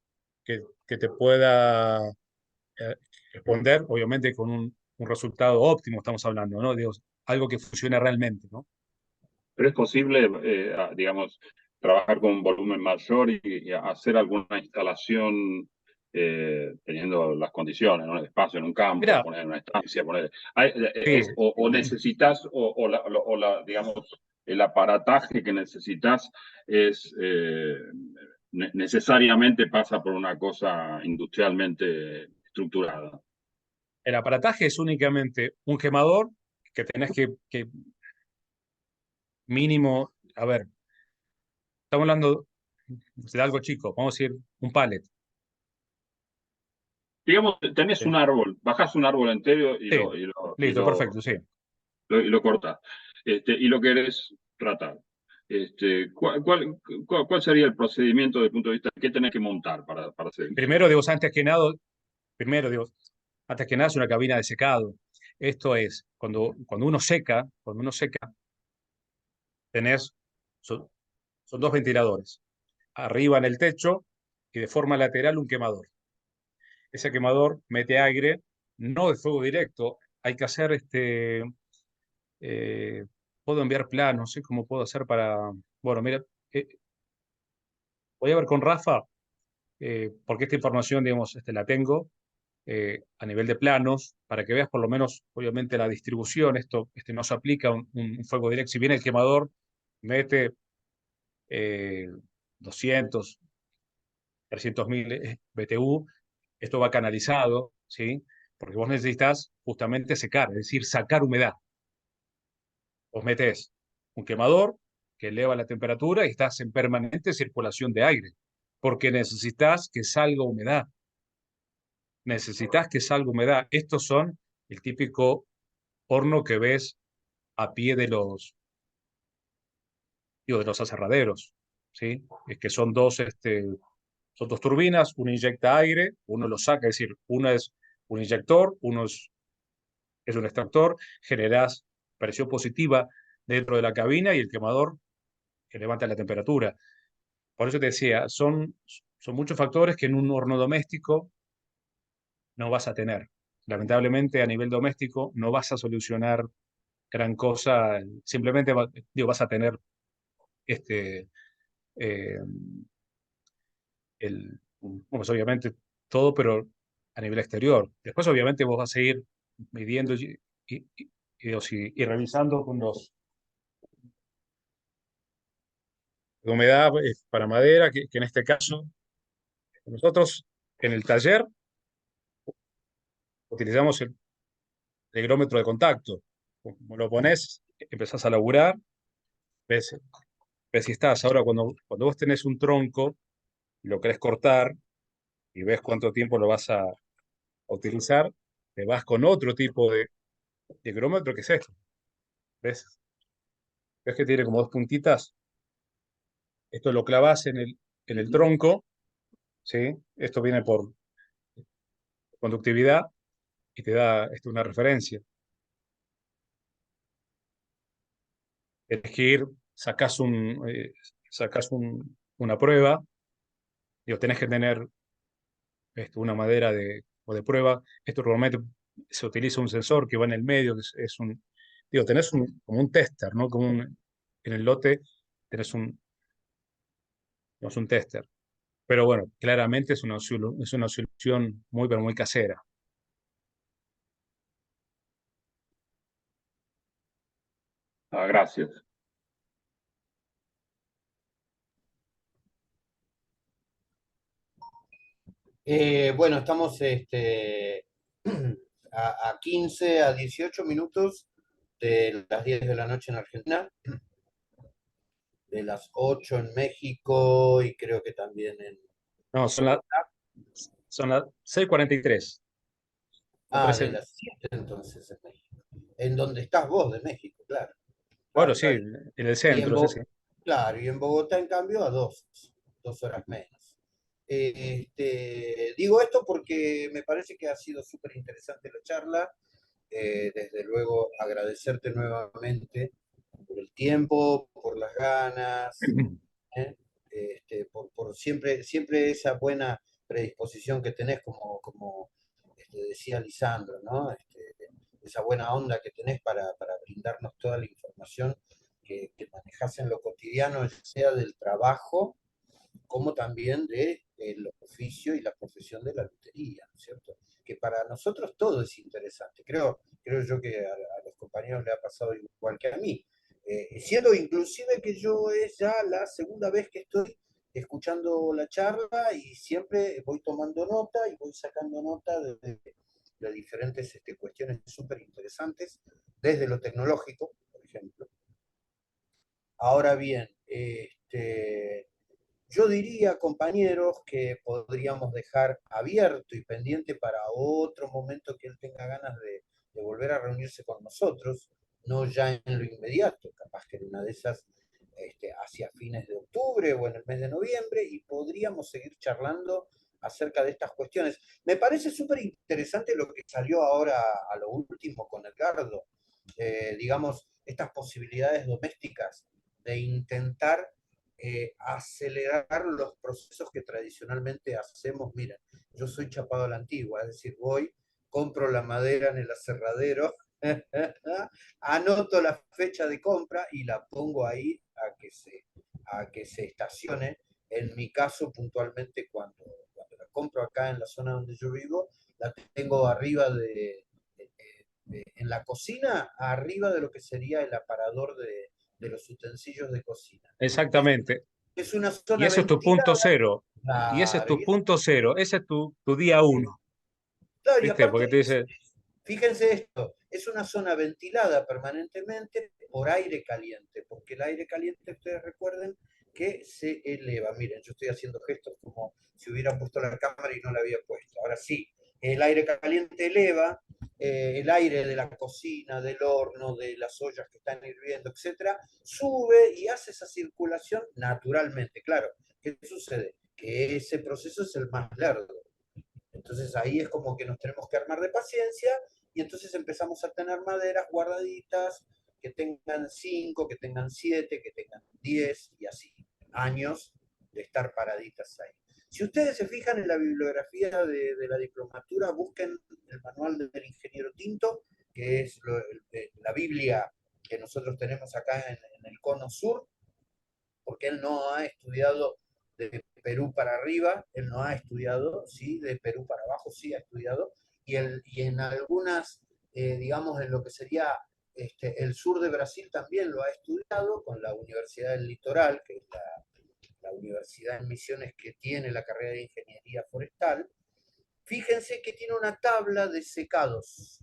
que te pueda responder, obviamente con un resultado óptimo, estamos hablando, ¿no? Digo, algo que funcione realmente, ¿no? Pero es posible, digamos, trabajar con un volumen mayor y hacer alguna instalación teniendo las condiciones, ¿no? El espacio en un campo, Mira, poner una estancia, poner... sí, o necesitas, digamos, el aparataje que necesitas es necesariamente pasa por una cosa industrialmente estructurada. el aparataje es únicamente un quemador que tenés que mínimo, a ver, estamos hablando de algo chico, vamos a decir un pallet. Digamos, tenés Sí, un árbol, bajás un árbol entero sí, listo, perfecto, sí. y lo cortás, y lo querés tratar. ¿Cuál sería el procedimiento desde el punto de vista de qué tenés que montar para hacer eso? Primero, digo, primero, digo, antes que nada es una cabina de secado. Esto es, cuando uno seca, tenés, son, son dos ventiladores. Arriba en el techo y de forma lateral un quemador. Ese quemador mete aire, no de fuego directo. Hay que hacer eh, puedo enviar planos, no sé cómo puedo hacer para, bueno, mira, eh, voy a ver con Rafa, porque esta información, digamos, la tengo a nivel de planos, para que veas por lo menos, obviamente, la distribución. Esto no se aplica a un fuego directo. Si bien el quemador mete 200, 300.000 BTU, esto va canalizado, ¿sí? Porque vos necesitas justamente secar, es decir, sacar humedad. Vos metés un quemador que eleva la temperatura y estás en permanente circulación de aire, porque necesitas que salga humedad. Necesitas que salga humedad. Estos son el típico horno que ves a pie de los aserraderos, ¿sí? Es que son dos turbinas, uno inyecta aire, uno lo saca, es decir, uno es un inyector, es un extractor, generas presión positiva dentro de la cabina y el quemador que levanta la temperatura. Por eso te decía, son muchos factores que en un horno doméstico no vas a tener. Lamentablemente, a nivel doméstico no vas a solucionar gran cosa, simplemente vas a tener este, eh, bueno, pues obviamente todo, pero a nivel exterior. Después, obviamente, vos vas a ir midiendo y, y revisando con los de humedad para madera, que en este caso, nosotros en el taller utilizamos el higrómetro de contacto. Como lo pones, empezás a laburar, ves, ves si estás. Ahora, cuando vos tenés un tronco y lo querés cortar y ves cuánto tiempo lo vas a utilizar, te vas con otro tipo de higrómetro que es esto. ¿Ves? ¿Ves que tiene como dos puntitas? Esto lo clavas en el tronco, ¿sí? Esto viene por conductividad y te da una referencia. Tienes que ir, sacas una prueba, digo, tenés que tener una madera o de prueba. Esto normalmente se utiliza un sensor que va en el medio, que digo, tenés como un tester, ¿no? En el lote tenés un tester. Pero bueno, claramente es una solución muy, pero muy casera. Gracias. Bueno, estamos a 15, a 18 minutos de las 10 de la noche en Argentina, de las 8 en México y creo que también en No, son las 6:43. Me De parece, las 7 entonces en México. En donde estás vos de México, claro. bueno, Claro, sí, claro. en el Y en centro, sí, sí. claro, y en Bogotá, en cambio, a 2 horas menos. Digo esto porque me parece que ha sido súper interesante la charla. Desde luego, agradecerte nuevamente por el tiempo, por las ganas. ¿eh? por siempre esa buena predisposición que tenés, como decía Lisandro, ¿no? Esa buena onda que tenés para brindarnos toda la información que manejás en lo cotidiano, sea del trabajo, como también del oficio y la profesión de la lutería, ¿no es cierto? Que para nosotros todo es interesante. Creo yo que a los compañeros le ha pasado igual que a mí. Siendo inclusive que yo es ya la segunda vez que estoy escuchando la charla y siempre voy tomando nota y voy sacando nota de diferentes cuestiones súper interesantes, desde lo tecnológico, por ejemplo. Ahora bien, yo diría, compañeros, que podríamos dejar abierto y pendiente para otro momento que él tenga ganas de volver a reunirse con nosotros, no ya en lo inmediato, capaz que en una de esas hacia fines de octubre o en el mes de noviembre, y podríamos seguir charlando acerca de estas cuestiones. Me parece súper interesante lo que salió ahora a lo último con Edgardo, digamos, estas posibilidades domésticas de intentar acelerar los procesos que tradicionalmente hacemos. Miren, yo soy chapado a la antigua, es decir, voy, compro la madera en el aserradero, anoto la fecha de compra y la pongo ahí a que se estacione. En mi caso, puntualmente, cuando la compro acá en la zona donde yo vivo, la tengo arriba en la cocina, arriba de lo que sería el aparador de los utensilios de cocina. Exactamente. Es una Y zona eso es tu punto ventilada. cero. Y ese es Claro, tu punto cero. Ese es tu día uno. claro, y ¿Viste? Porque aparte, te dice, fíjense esto, es una zona ventilada permanentemente por aire caliente, porque el aire caliente, ustedes recuerden, que se eleva. Miren, yo estoy haciendo gestos como si hubiera puesto la cámara y no la había puesto. Ahora sí, el aire caliente eleva, el aire de la cocina, del horno, de las ollas que están hirviendo, etcétera, sube y hace esa circulación naturalmente. Claro, ¿qué sucede? Que ese proceso es el más largo. Entonces ahí es como que nos tenemos que armar de paciencia y entonces empezamos a tener maderas guardaditas que tengan 5, que tengan 7, que tengan 10 y así años de estar paraditas ahí. Si ustedes se fijan en la bibliografía de la diplomatura, busquen el manual del ingeniero Tinto, que es la Biblia que nosotros tenemos acá en el cono sur, porque él no ha estudiado de Perú para arriba, él no ha estudiado, sí, de Perú para abajo sí ha estudiado, y en algunas, digamos, en lo que sería el sur de Brasil también lo ha estudiado con la Universidad del Litoral, que es la universidad en Misiones que tiene la carrera de Ingeniería Forestal. Fíjense que tiene una tabla de secados,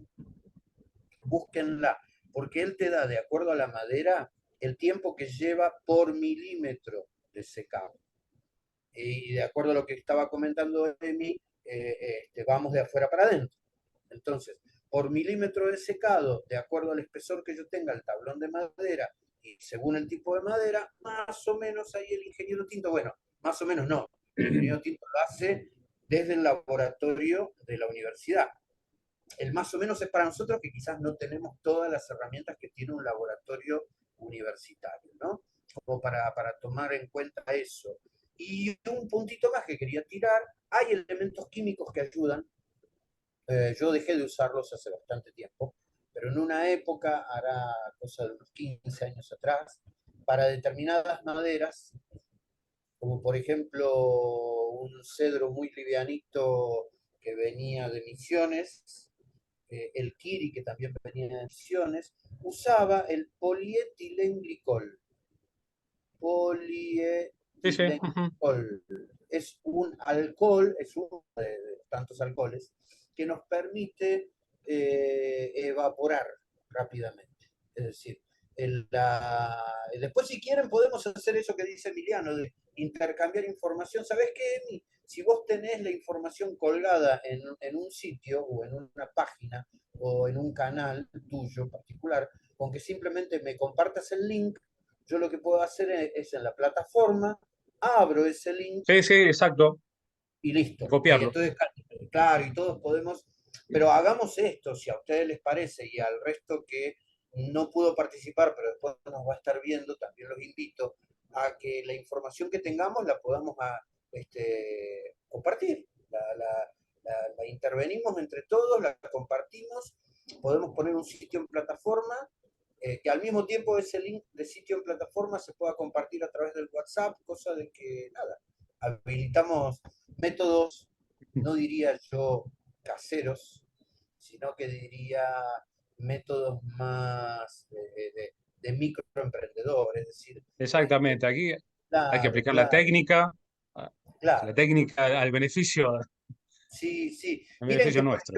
búsquenla, porque él te da, de acuerdo a la madera, el tiempo que lleva por milímetro de secado. Y de acuerdo a lo que estaba comentando Emi, vamos de afuera para adentro. Entonces, por milímetro de secado, de acuerdo al espesor que yo tenga el tablón de madera y según el tipo de madera, más o menos ahí el ingeniero Tinto, bueno, más o menos no, el ingeniero Tinto lo hace desde el laboratorio de la universidad. El más o menos es para nosotros que quizás no tenemos todas las herramientas que tiene un laboratorio universitario, ¿no? Como para tomar en cuenta eso. Y un puntito más que quería tirar, hay elementos químicos que ayudan. Yo dejé de usarlos hace bastante tiempo, pero en una época, hará cosa de unos 15 años atrás, para determinadas maderas, como por ejemplo un cedro muy livianito que venía de Misiones, el Kiri, que también venía de Misiones, usaba el polietilenglicol. sí, sí. Polietilenglicol. Es un alcohol, es uno de tantos alcoholes, que nos permite evaporar rápidamente. Es decir, después si quieren podemos hacer eso que dice Emiliano, de intercambiar información. ¿Sabés qué, Emi? Si vos tenés la información colgada en un sitio o en una página o en un canal tuyo particular, con que simplemente me compartas el link, yo lo que puedo hacer es en la plataforma, abro ese link Sí, sí, exacto. y listo. Y Copiarlo. entonces, claro, y todos podemos, pero hagamos esto, si a ustedes les parece, y al resto que no pudo participar, pero después nos va a estar viendo, también los invito a que la información que tengamos la podamos compartir. La intervenimos entre todos, la compartimos, podemos poner un sitio en plataforma, que al mismo tiempo ese link de sitio en plataforma se pueda compartir a través del WhatsApp, cosa de que, nada, habilitamos métodos, no diría yo caseros, sino que diría métodos más de microemprendedor, es decir, Exactamente, aquí hay que claro, aplicar claro, la claro. técnica al beneficio, Sí, sí. al Miren beneficio que, por nuestro.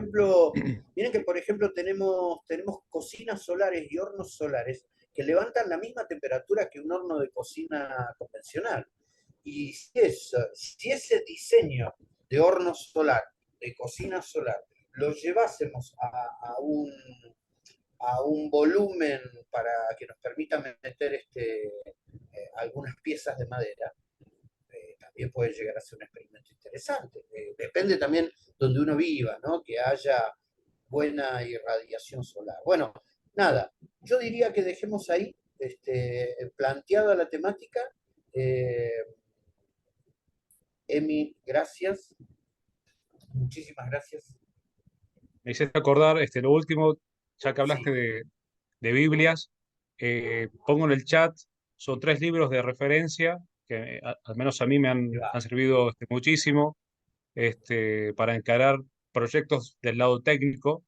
ejemplo, tenemos cocinas solares y hornos solares que levantan la misma temperatura que un horno de cocina convencional. Y si ese diseño de horno solar, de cocina solar, lo llevásemos a un volumen para que nos permita meter algunas piezas de madera, también puede llegar a ser un experimento interesante. Depende también donde uno viva, ¿no? Que haya buena irradiación solar. Bueno, nada, yo diría que dejemos ahí planteada la temática. Eh, Emi, gracias, muchísimas gracias. Me hiciste acordar, lo último, ya que hablaste Sí, de Biblias, pongo en el chat, son 3 libros de referencia que al menos a mí me ahí va. han servido muchísimo para encarar proyectos del lado técnico.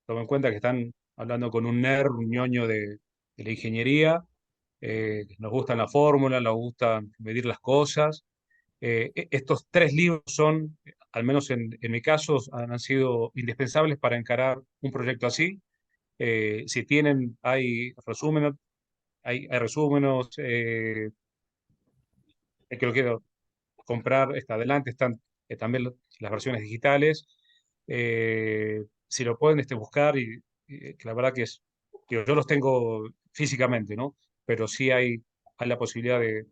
Tomen en cuenta que están hablando con un nerd, un ñoño de la ingeniería, nos gustan las fórmulas, nos gusta medir las cosas. Estos 3 libros son, al menos en mi caso, han sido indispensables para encarar un proyecto así. Si tienen, hay resúmenes, el que lo quiero comprar está adelante, están también las versiones digitales. Si lo pueden buscar, que la verdad que yo los tengo físicamente, ¿no? Pero sí hay la posibilidad de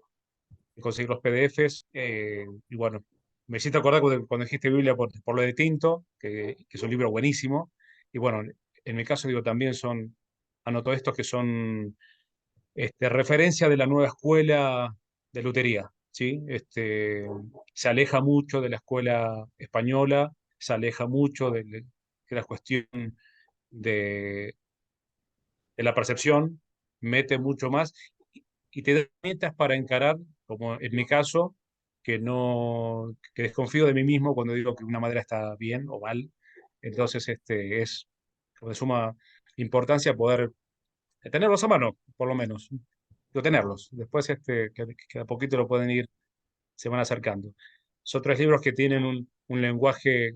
conseguir los PDFs. Y bueno, me hiciste acordar cuando dijiste Biblia por lo de Tinto, que es un libro buenísimo. Y bueno, en mi caso digo también anoto estos que son referencia de la nueva escuela de lutería, ¿sí? Se aleja mucho de la escuela española, se aleja mucho de la cuestión de, de la percepción, mete mucho más y te da herramientas para encarar, como en mi caso, que desconfío de mí mismo cuando digo que una madera está bien o mal. Entonces, es de suma importancia poder tenerlos a mano, por lo menos, yo tenerlos. Después, que a poquito lo pueden ir, se van acercando. Son 3 libros que tienen un lenguaje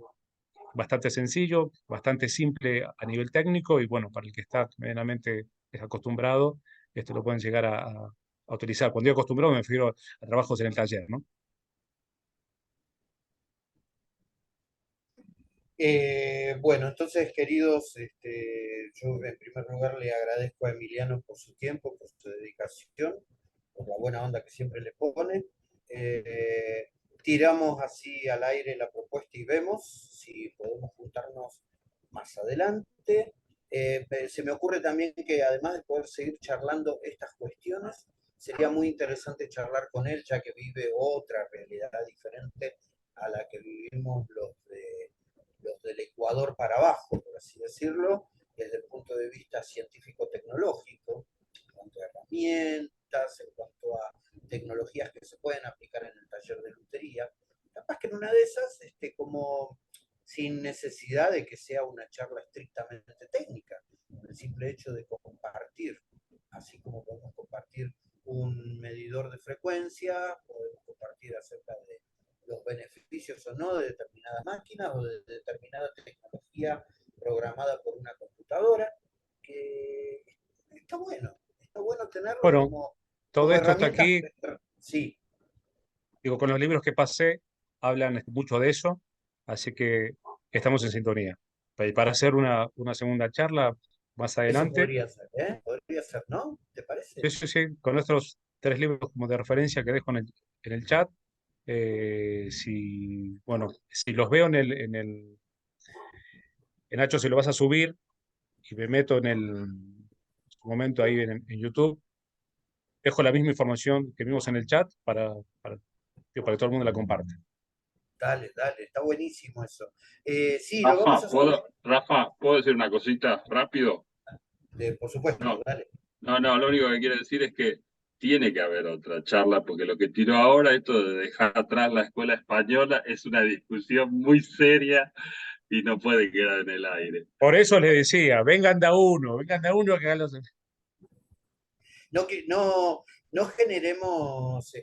bastante sencillo, bastante simple a nivel técnico y bueno, para el que está medianamente acostumbrado, lo pueden llegar a utilizar. Cuando digo acostumbrado me refiero a trabajos en el taller, ¿no? Bueno, entonces, queridos, yo en primer lugar le agradezco a Emiliano por su tiempo, por su dedicación, por la buena onda que siempre le pone. Eh, Tiramos así al aire la propuesta y vemos si podemos juntarnos más adelante. Se me ocurre también que además de poder seguir charlando estas cuestiones, sería muy interesante charlar con él, ya que vive otra realidad diferente a la que vivimos los del Ecuador para abajo, por así decirlo, desde el punto de vista científico-tecnológico, en cuanto a herramientas, en cuanto a tecnologías que se pueden aplicar en el taller de lutería. Capaz que en una de esas, como sin necesidad de que sea una charla estrictamente técnica, el simple hecho de compartir, así como podemos compartir un medidor de frecuencia, podemos compartir acerca de los beneficios o no de determinadas máquinas o de determinada tecnología programada por una computadora, que está bueno tenerlo Bueno, todo como esto está herramientas. aquí, Sí, digo, con los libros que pasé, hablan mucho de eso, así que estamos en sintonía. Para hacer una segunda charla más eso adelante. podría ser, ¿no? ¿Te parece? Sí, sí, sí, con estos 3 libros como de referencia que dejo en el chat, bueno, si los veo en Nacho, si lo vas a subir y me meto en su momento ahí en YouTube, dejo la misma información que vimos en el chat para que todo el mundo la comparte. Dale, está buenísimo eso. Sí, lo vamos a Rafa, hacer. Rafa, ¿puedo decir una cosita rápido? Por supuesto, No, dale. no, lo único que quiero decir es que tiene que haber otra charla, porque lo que tiró ahora, esto de dejar atrás la escuela española, es una discusión muy seria y no puede quedar en el aire. Por eso les decía, vengan de a uno que hagan los... No generemos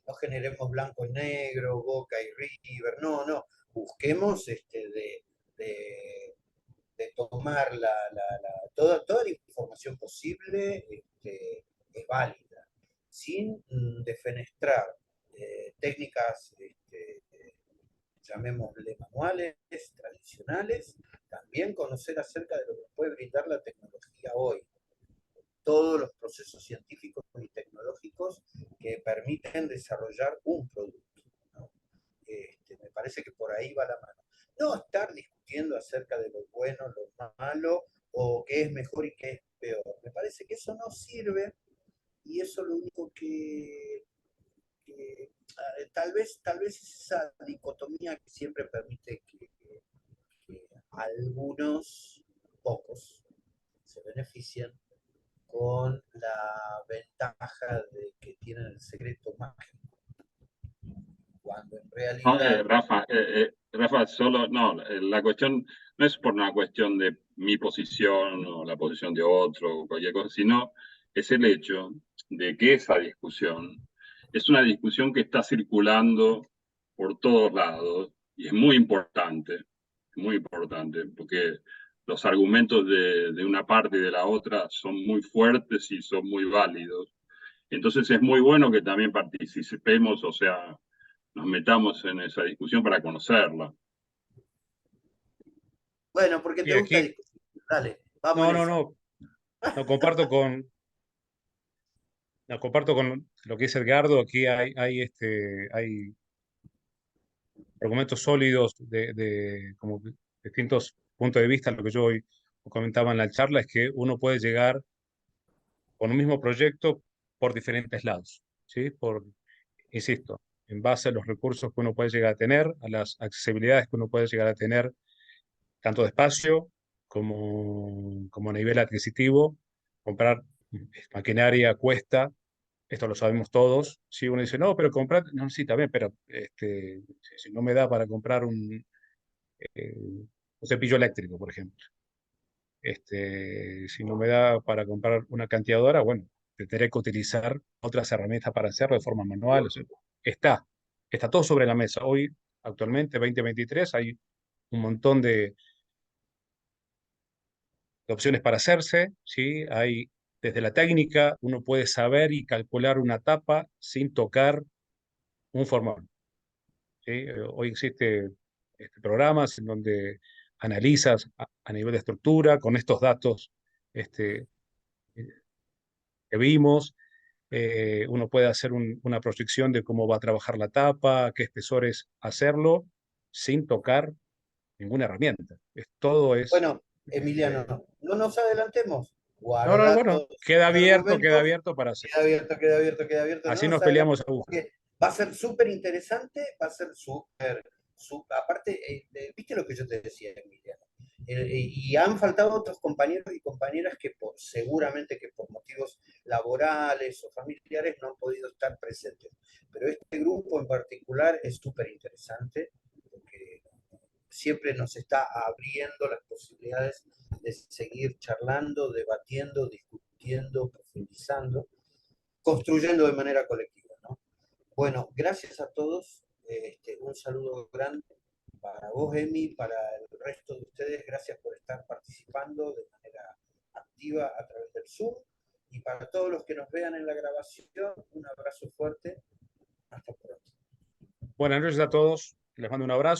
no generemos blanco y negro, Boca y River, no, busquemos de tomar toda la información posible es válida, sin defenestrar técnicas, llamémosle manuales, tradicionales, también conocer acerca de lo que puede brindar la tecnología hoy, todos los procesos científicos y tecnológicos que permiten desarrollar un producto, ¿no? Me parece que por ahí va la mano. No estar discutiendo acerca de lo bueno, lo malo, o qué es mejor y qué es peor. Me parece que eso no sirve y eso lo único que tal vez es esa dicotomía que siempre permite que algunos, pocos, se beneficien con la ventaja de que tienen el secreto mágico, cuando en realidad... Rafa, la cuestión no es por una cuestión de mi posición o la posición de otro o cualquier cosa, sino es el hecho de que esa discusión es una discusión que está circulando por todos lados y es muy importante, porque los argumentos de una parte y de la otra son muy fuertes y son muy válidos. Entonces es muy bueno que también participemos, o sea, nos metamos en esa discusión para conocerla. Bueno, porque Y te gusta aquí, discutir. Dale, vamos en esa. no comparto con lo que dice Edgardo. Aquí hay argumentos sólidos de como distintos puntos de vista. Lo que yo hoy comentaba en la charla es que uno puede llegar con un mismo proyecto por diferentes lados, ¿sí? Insisto, en base a los recursos que uno puede llegar a tener, a las accesibilidades que uno puede llegar a tener, tanto de espacio como a nivel adquisitivo. Comprar maquinaria cuesta, esto lo sabemos todos. Si uno dice, no, pero comprar, no, sí, también, pero si no me da para comprar un cepillo eléctrico, por ejemplo, si no me da para comprar una canteadora, bueno, tendré que utilizar otras herramientas para hacerlo de forma manual. O sea, está todo sobre la mesa. Hoy, actualmente, 2023, hay un montón de opciones para hacerse, ¿sí? Hay, desde la técnica, uno puede saber y calcular una tapa sin tocar un formol, ¿sí? Hoy existe programas en donde analizas a nivel de estructura con estos datos que vimos. Uno puede hacer una proyección de cómo va a trabajar la tapa, qué espesores hacerlo, sin tocar ninguna herramienta. Todo es... Bueno, Emiliano, no nos adelantemos. No, Guarda todos queda los argumentos. abierto para hacer. Queda abierto. No Así nos nos peleamos a adelantemos gusto. porque va a ser súper interesante, va a ser aparte, viste lo que yo te decía, Emiliano. Y han faltado otros compañeros y compañeras que seguramente que por motivos laborales o familiares no han podido estar presentes. Pero este grupo en particular es súper interesante porque siempre nos está abriendo las posibilidades de seguir charlando, debatiendo, discutiendo, profundizando, construyendo de manera colectiva, ¿no? Bueno, gracias a todos, un saludo grande para vos, Emi, para el resto de ustedes, gracias por estar participando de manera activa a través del Zoom, y para todos los que nos vean en la grabación, un abrazo fuerte, hasta pronto. Buenas noches a todos, les mando un abrazo.